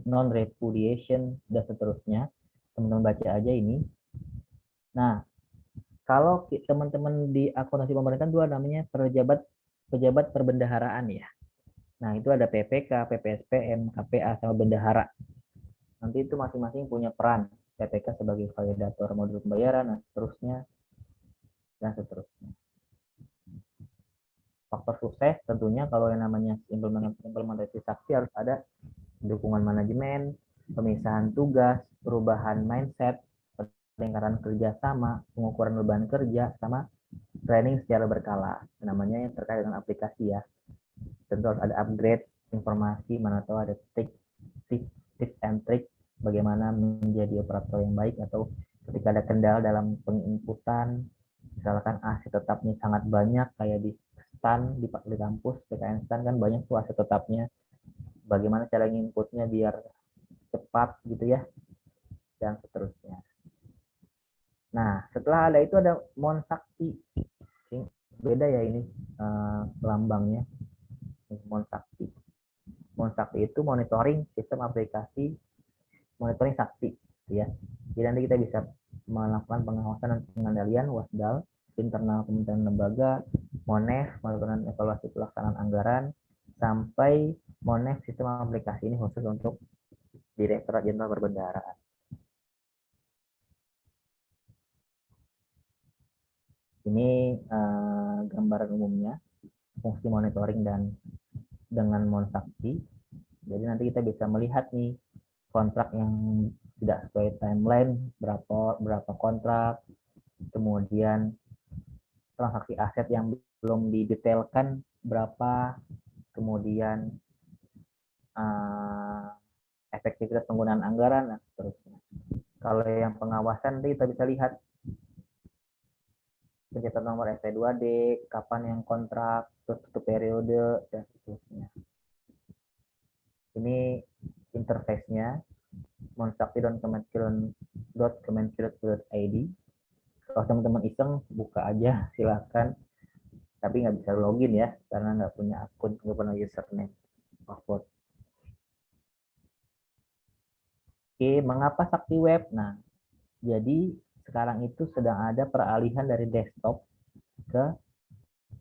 non-repudiation, dan seterusnya. Teman-teman baca aja ini. Nah, kalau teman-teman di akuntansi pemerintahan itu namanya pejabat perbendaharaan ya. Nah, itu ada PPK, PPSPM, KPA, sama bendahara. Nanti itu masing-masing punya peran. PPK sebagai validator modul pembayaran, dan seterusnya. Faktor sukses tentunya kalau yang namanya implementasi sakti harus ada dukungan manajemen, pemisahan tugas, perubahan mindset, peningkatan kerjasama, pengukuran beban kerja, sama training secara berkala. Namanya yang terkait dengan aplikasi ya. Tentu harus ada upgrade informasi, mana tahu ada tips and trick bagaimana menjadi operator yang baik, atau ketika ada kendala dalam penginputan, misalkan aset tetapnya sangat banyak kayak di STAN di kampus PKN STAN kan banyak tuh aset tetapnya, bagaimana cara inputnya biar cepat gitu ya, dan seterusnya. Nah, setelah ada itu ada Mon Sakti. Beda ya ini lambangnya. Mon Sakti. Mon Sakti itu monitoring sistem aplikasi, monitoring sakti ya. Jadi nanti kita bisa melakukan pengawasan dan pengendalian WASDAL, internal kementerian lembaga, MONEF, melakukan evaluasi pelaksanaan anggaran, sampai MONEF sistem aplikasi ini khusus untuk Direktorat Jenderal Perbendaharaan. Ini gambaran umumnya fungsi monitoring dan dengan Mon Sakti. Jadi nanti kita bisa melihat nih kontrak yang tidak sesuai timeline, berapa kontrak, kemudian transaksi aset yang belum didetailkan berapa, kemudian efektivitas penggunaan anggaran, dan seterusnya. Kalau yang pengawasan kita bisa lihat pencatatan nomor SP2D, kapan yang kontrak, terus tutup periode, dan seterusnya. Ini interface-nya monsakti.kemenkiran.kemenkiran.id. Kalau teman-teman iseng, buka aja, silakan. Tapi nggak bisa login ya, karena nggak punya akun, nggak punya username, password. Oke, mengapa Sakti Web? Nah, jadi sekarang itu sedang ada peralihan dari desktop ke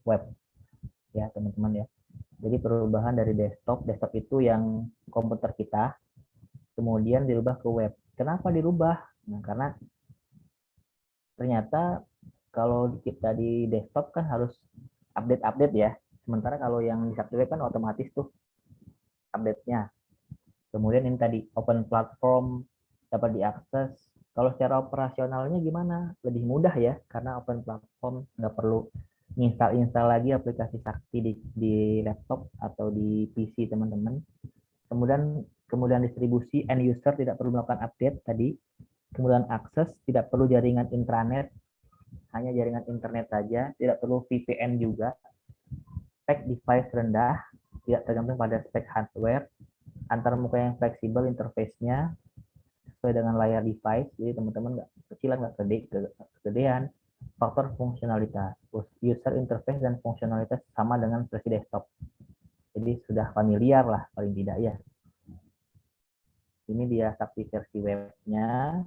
web, ya teman-teman ya. Jadi perubahan dari desktop itu yang komputer kita, kemudian dirubah ke web. Kenapa dirubah? Nah, karena ternyata kalau kita di desktop kan harus update ya. Sementara kalau yang di Sakti Web kan otomatis tuh update-nya. Kemudian ini tadi open platform dapat diakses. Kalau secara operasionalnya gimana? Lebih mudah ya, karena open platform nggak perlu install lagi aplikasi Sakti di laptop atau di PC teman-teman. Kemudian distribusi end user tidak perlu melakukan update tadi. Kemudian akses tidak perlu jaringan intranet, hanya jaringan internet saja, tidak perlu VPN juga. Spek device rendah, tidak tergantung pada spek hardware. Antar muka yang fleksibel interface-nya sesuai dengan layar device, jadi teman-teman nggak kecilan, nggak kegedean. Faktor fungsionalitas, user interface dan fungsionalitas sama dengan versi desktop, jadi sudah familiar lah paling tidak ya. Ini dia Sakti versi webnya.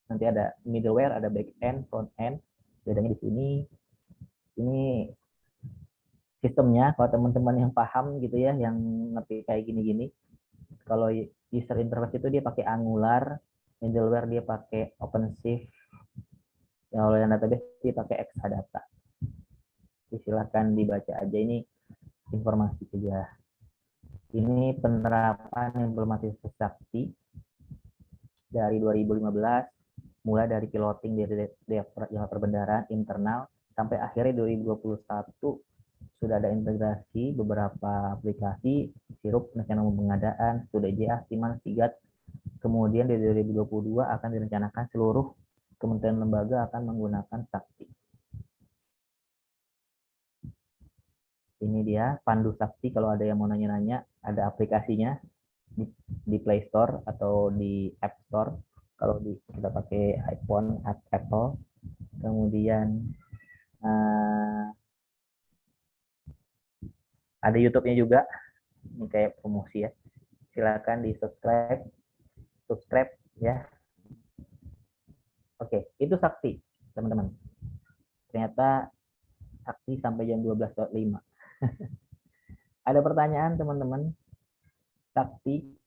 Nanti ada middleware, ada back end, front end. Bedanya di sini, ini sistemnya, kalau teman-teman yang paham gitu ya, yang ngerti kayak gini-gini, kalau user interface itu dia pakai Angular, middleware dia pakai OpenShift, kalau yang database dia pakai Exadata. Silakan dibaca aja, ini informasi saja. Ini penerapan implementasi Sakti dari 2015, mulai dari piloting dari perbendaharaan internal sampai akhirnya 2021 sudah ada integrasi beberapa aplikasi, Sirup, rencana pengadaan, Sudejah, Siman, Sigat. Kemudian di 2022 akan direncanakan seluruh kementerian lembaga akan menggunakan Sakti. Ini dia Pandu Sakti, kalau ada yang mau nanya-nanya, ada aplikasinya di Play Store atau di App Store. Kalau kita pakai iPhone, Apple. Kemudian ada YouTube-nya juga, ini kayak promosi ya. Silakan di subscribe ya. Oke, itu Sakti teman-teman. Ternyata Sakti sampai jam 12.05. Ada pertanyaan teman-teman? Sakti.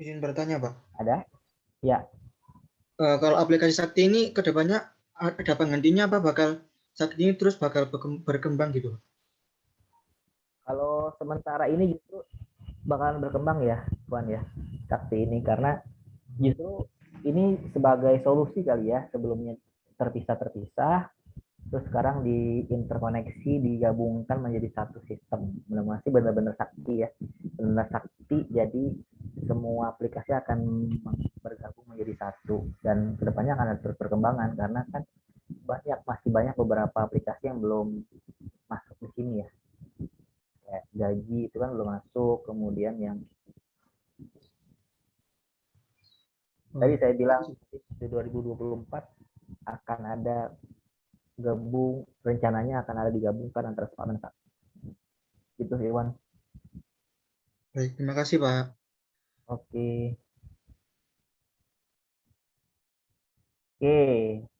Izin bertanya, Pak. Ada? Ya. Kalau aplikasi Sakti ini kedepannya ada penggantinya apa? Bakal Sakti ini terus bakal berkembang gitu? Kalau sementara ini justru bakalan berkembang ya, Tuan ya, Sakti ini, karena justru ini sebagai solusi kali ya, sebelumnya terpisah, terus sekarang diinterkoneksi, digabungkan menjadi satu sistem. Masih benar-benar Sakti ya, benar Sakti, jadi semua aplikasi akan bergabung menjadi satu, dan kedepannya akan ada terus perkembangan, karena kan masih banyak beberapa aplikasi yang belum masuk di sini ya. Kayak gaji itu kan belum masuk, kemudian yang tadi saya bilang di 2024 akan ada rencananya akan ada digabungkan antara SPA dan Sakti. Itu Iwan. Baik, terima kasih Pak. Oke,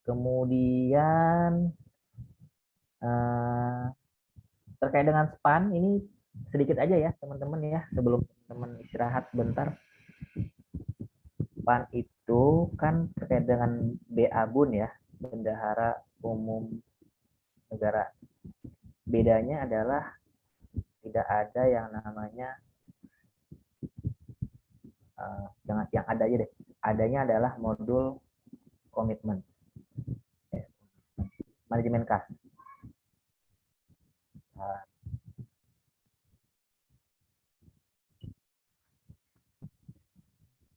kemudian terkait dengan SPAN ini sedikit aja ya teman-teman ya, sebelum teman-teman istirahat sebentar. SPAN itu kan terkait dengan BA-BUN ya, Bendahara Umum Negara. Bedanya adalah tidak ada yang namanya jangan yang ada aja deh. Adanya adalah modul komitmen, manajemen kas.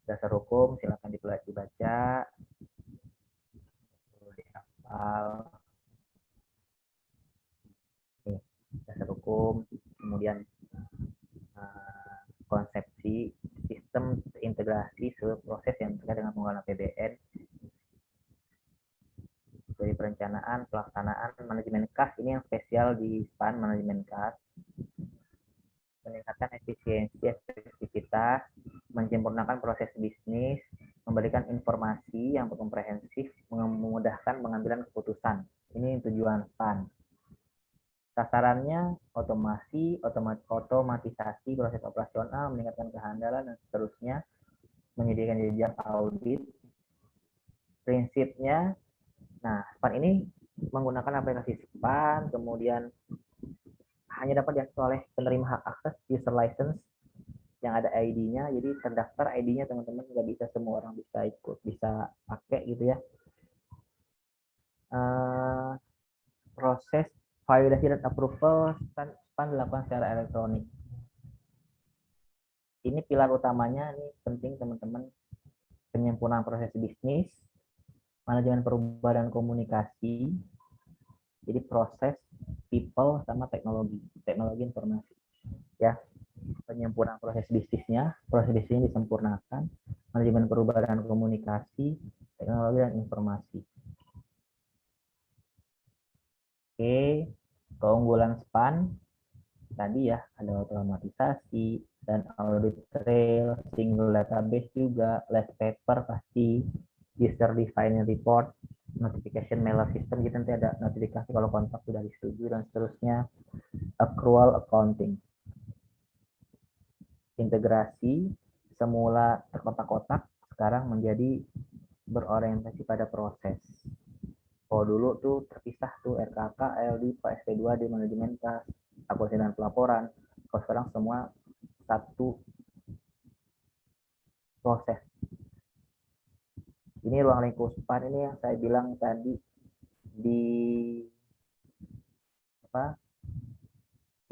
Dasar hukum silakan dibaca, dihafal. Nih, dasar hukum, kemudian konsepsi sistem integrasi seluruh proses yang terkait dengan pengelolaan APBN, dari perencanaan, pelaksanaan, manajemen kas. Ini yang spesial di SPAN, manajemen kas. Meningkatkan efisiensi, efektivitas, menyempurnakan proses bisnis, memberikan informasi yang komprehensif, memudahkan pengambilan keputusan. Ini tujuan SPAN. Sasarannya otomatisasi proses operasional, meningkatkan kehandalan, dan seterusnya, menyediakan jejak audit. Prinsipnya, nah, SPAN ini menggunakan aplikasi SPAN, kemudian hanya dapat diakses oleh penerima hak akses user license yang ada ID-nya, jadi terdaftar ID-nya teman-teman, nggak bisa semua orang bisa ikut, bisa pakai gitu ya. Proses validasi dan approval SPAN dilakukan secara elektronik. Ini pilar utamanya, ini penting teman-teman, penyempurnaan proses bisnis, manajemen perubahan dan komunikasi, jadi proses, people, sama teknologi informasi. Ya, penyempurnaan proses bisnisnya disempurnakan, manajemen perubahan dan komunikasi, teknologi dan informasi. Oke, keunggulan SPAN tadi ya, ada otomatisasi dan audit trail, single database juga, less paper pasti, user defined report, notification mailer system, gitu nanti ada notifikasi kalau kontrak sudah disetujui dan seterusnya. Accrual accounting, integrasi semula terkotak-kotak sekarang menjadi berorientasi pada proses. Oh, dulu tuh terpisah tuh RKK, LD, SP2D, manajemen kas, akuntansi dan pelaporan. Kalau sekarang semua satu proses. Ini ruang lingkup SPAN ini yang saya bilang tadi di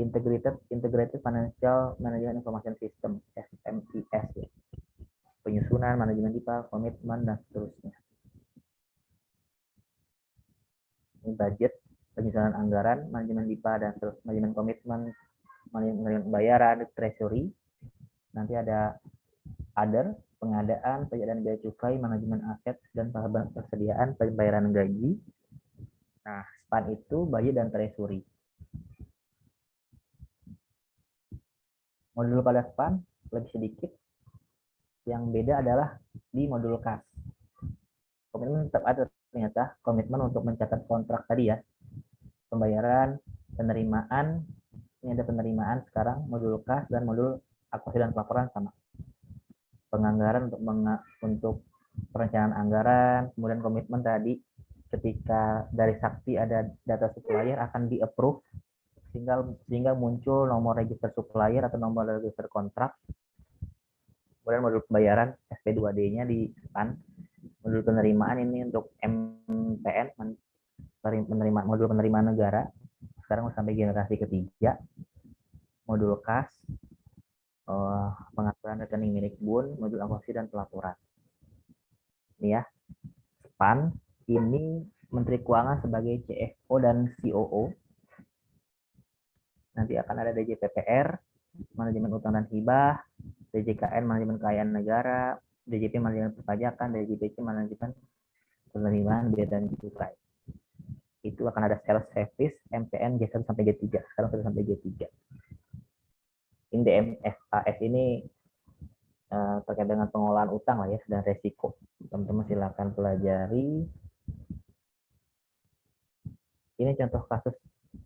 Integrated Financial Management Information System, SMIS ya. Penyusunan, manajemen IPA, komitmen, dan seterusnya. Ini budget, penyusunan anggaran, manajemen IPA, dan terus manajemen komitmen, manajemen bayaran, treasury. Nanti ada other, pengadaan, pengadaan biaya cukai, manajemen aset, dan persediaan pembayaran gaji. Nah, SPAN itu budget dan treasury. Modul pada SPAN lebih sedikit. Yang beda adalah di modul kas. Komitmen tetap ada ternyata, komitmen untuk mencatat kontrak tadi ya. Pembayaran, penerimaan, ini ada penerimaan sekarang, modul kas dan modul akuntansi dan pelaporan sama. Penganggaran untuk perencanaan anggaran, kemudian komitmen tadi ketika dari Sakti ada data supplier akan di-approve sehingga muncul nomor register supplier atau nomor register kontrak. Kemudian modul pembayaran SP2D-nya di SPAN. Modul penerimaan ini untuk MPN, modul penerimaan negara. Sekarang sampai generasi ketiga. Modul kas, pengaturan rekening milik BUN, modul akuntansi dan pelaporan. Ini ya, SPAN ini Menteri Keuangan sebagai CFO dan COO. Nanti akan ada DJPPR, manajemen utang dan hibah, DJKN, manajemen kekayaan negara, DJP, manajemen perpajakan, DJPC, manajemen penerimaan biaya dan cukai. Itu akan ada sales service, MPN, G1 sampai G3. Sekarang sudah sampai G3. Ini DMFAS ini terkait dengan pengolahan utang lah ya, dan resiko. Teman-teman silakan pelajari. Ini contoh kasus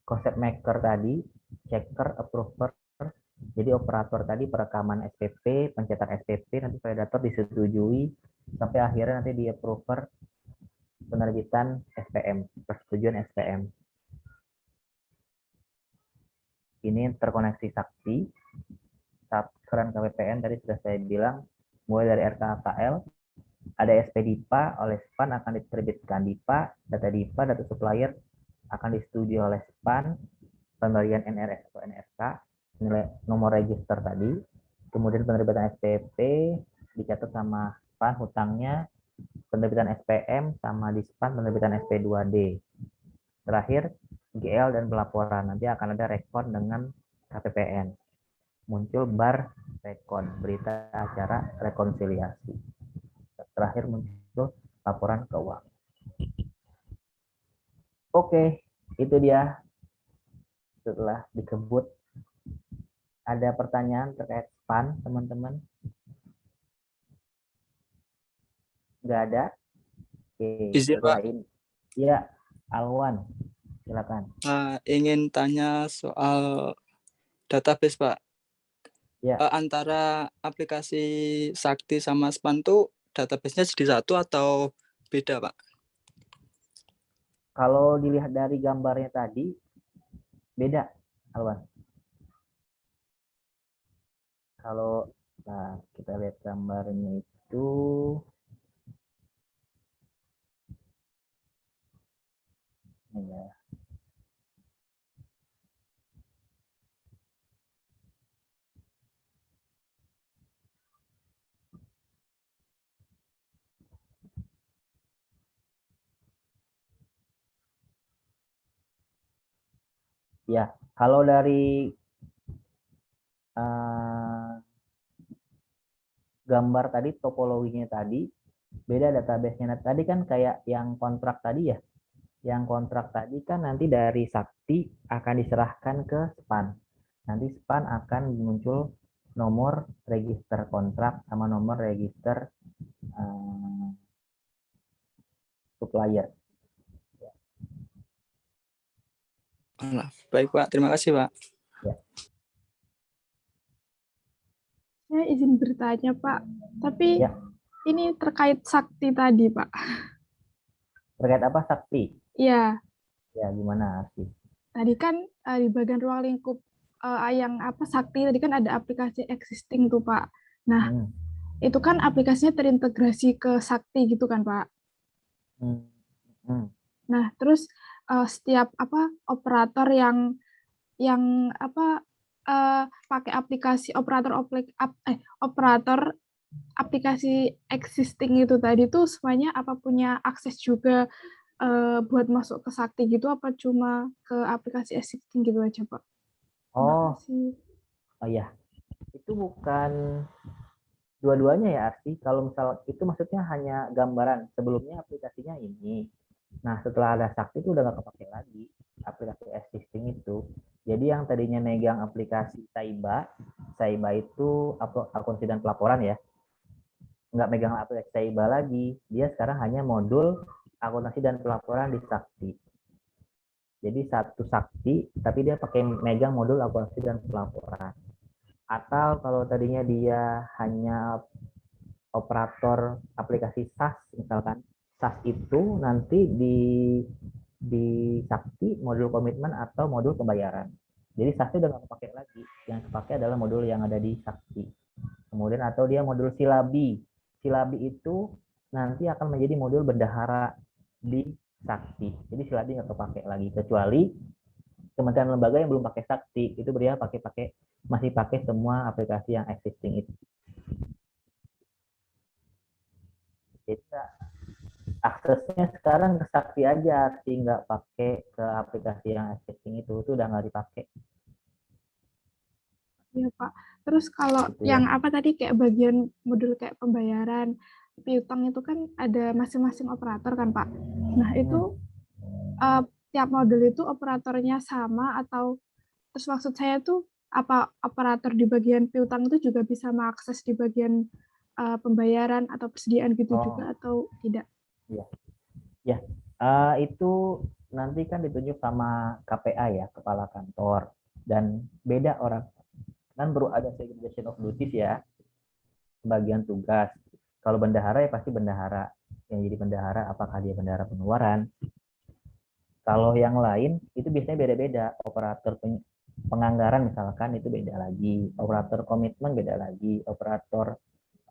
konsep maker tadi, checker, approver. Jadi operator tadi perekaman SPP, pencetakan SPP, nanti validator disetujui, sampai akhirnya nanti di approver penerbitan SPM, persetujuan SPM. Ini terkoneksi Sakti, keran KPPN tadi sudah saya bilang, mulai dari RKKL, ada SP DIPA, oleh SPAN akan diterbitkan DIPA, data DIPA, data supplier akan disetujui oleh SPAN, pemberian NRS atau NRK, nilai nomor register tadi, kemudian penerbitan SPP dicatat sama SPAN hutangnya, penerbitan SPM sama di SPAN penerbitan SP2D. Terakhir GL dan pelaporan, nanti akan ada rekon dengan KPPN. Muncul bar rekon, berita acara rekonsiliasi. Terakhir muncul laporan keuangan. Oke, itu dia. Setelah dikebut, ada pertanyaan terkait SPAN, teman-teman? Nggak ada? Oke, Izin, setelah Pak. ini. Ya, Alwan, silakan. Ingin tanya soal database, Pak. Ya. Antara aplikasi Sakti sama SPAN tuh database-nya jadi satu atau beda, Pak? Kalau dilihat dari gambarnya tadi, beda, Alwan. Kalau kita lihat gambarnya itu, ya. Ya, kalau dari gambar tadi, topologinya tadi, beda database-nya. Nah, tadi kan kayak yang kontrak tadi ya. Yang kontrak tadi kan nanti dari Sakti akan diserahkan ke SPAN. Nanti SPAN akan muncul nomor register kontrak sama nomor register supplier. Baik, Pak. Terima kasih, Pak. Ya. Saya izin bertanya, Pak. Tapi Ya. ini terkait Sakti tadi, Pak. Terkait apa, Sakti? Iya. Ya, gimana sih? Tadi kan di bagian ruang lingkup yang Sakti tadi kan ada aplikasi existing tuh, Pak. Nah, itu kan aplikasinya terintegrasi ke Sakti gitu kan, Pak. Nah, terus setiap operator yang pakai aplikasi operator aplikasi existing itu tadi tuh semuanya punya akses juga buat masuk ke Sakti gitu, apa cuma ke aplikasi existing gitu aja, Pak? Oh ya, itu bukan dua-duanya ya, Arsi. Kalau misal itu maksudnya hanya gambaran, sebelumnya aplikasinya ini. Nah, setelah ada Sakti itu udah nggak kepake lagi aplikasi existing itu. Jadi yang tadinya megang aplikasi Saiba itu akuntansi dan pelaporan ya, nggak megang aplikasi Saiba lagi. Dia sekarang hanya modul akuntansi dan pelaporan di Sakti. Jadi satu Sakti, tapi dia pakai megang modul akuntansi dan pelaporan. Atau kalau tadinya dia hanya operator aplikasi SaaS, misalkan SaaS itu nanti di Sakti modul komitmen atau modul pembayaran. Jadi SaaS udah nggak kepake lagi. Yang kepake adalah modul yang ada di Sakti. Kemudian atau dia modul Silabi. Silabi itu nanti akan menjadi modul bendahara di Sakti. Jadi Silabi nggak kepake lagi, kecuali kementerian lembaga yang belum pakai Sakti itu dia masih pakai semua aplikasi yang existing itu. Jadi aksesnya sekarang ke Sakti aja, sih nggak pakai ke aplikasi yang existing itu udah nggak dipakai. Iya, Pak. Terus kalau gitu yang ya. tadi kayak bagian modul kayak pembayaran piutang itu kan ada masing-masing operator kan, Pak. Nah, itu tiap modul itu operatornya sama atau terus maksud saya tuh apa operator di bagian piutang itu juga bisa mengakses di bagian pembayaran atau persediaan gitu juga atau tidak? Ya, itu nanti kan ditunjuk sama KPA ya, kepala kantor, dan beda orang kan perlu ada segregation of duties ya, bagian tugas. Kalau bendahara ya pasti bendahara yang jadi bendahara, apakah dia bendahara pengeluaran. Kalau yang lain itu biasanya beda-beda, operator penganggaran misalkan itu beda lagi, operator komitmen beda lagi, operator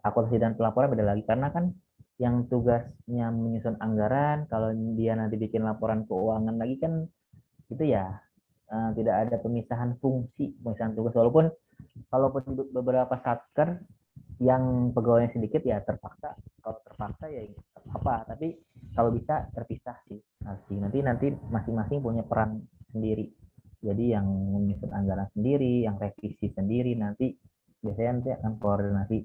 akuntansi dan pelaporan beda lagi, karena kan yang tugasnya menyusun anggaran, kalau dia nanti bikin laporan keuangan lagi kan itu ya tidak ada pemisahan fungsi, pemisahan tugas. Walaupun beberapa satker yang pegawainya sedikit ya terpaksa, kalau terpaksa ya apa, tapi kalau bisa terpisah sih. Nanti masing-masing punya peran sendiri. Jadi yang menyusun anggaran sendiri, yang revisi sendiri, nanti biasanya akan koordinasi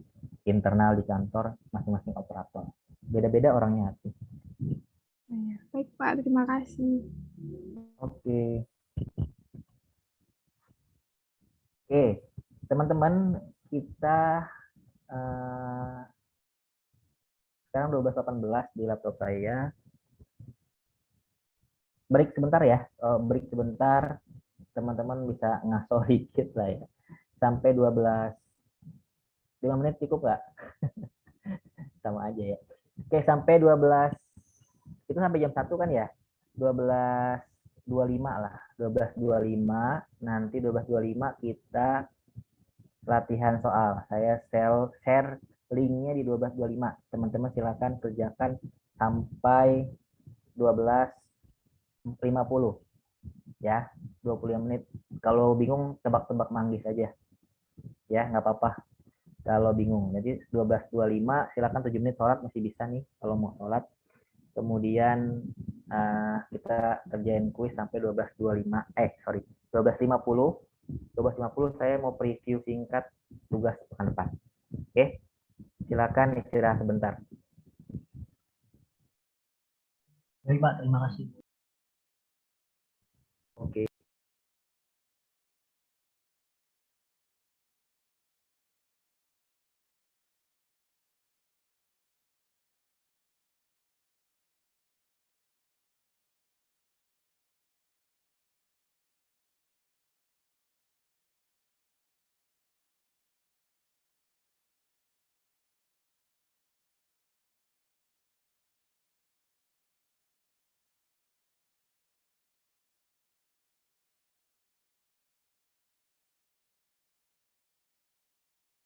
internal di kantor masing-masing operator. Beda-beda orangnya sih. Iya. Baik Pak, terima kasih. Oke. Oke, teman-teman, kita sekarang 12.18 di laptop saya. Break sebentar ya, break sebentar. Teman-teman bisa ngaso dikit lah ya. Sampai 5 menit cukup nggak? Sama aja ya. Oke, sampai 12, itu sampai jam 1 kan ya? 12.25 lah. 12.25, nanti 12.25 kita latihan soal. Saya share linknya di 12.25. Teman-teman silakan kerjakan sampai 12.50 ya, 25 menit. Kalau bingung tebak-tebak manggis aja ya, nggak apa-apa kalau bingung. Jadi 12.25 silakan 7 menit sholat masih bisa nih kalau mau sholat. Kemudian kita kerjain kuis sampai 12.50 saya mau preview singkat tugas pekan depan. Oke, silakan istirahat sebentar. Baik Pak, terima kasih. Oke.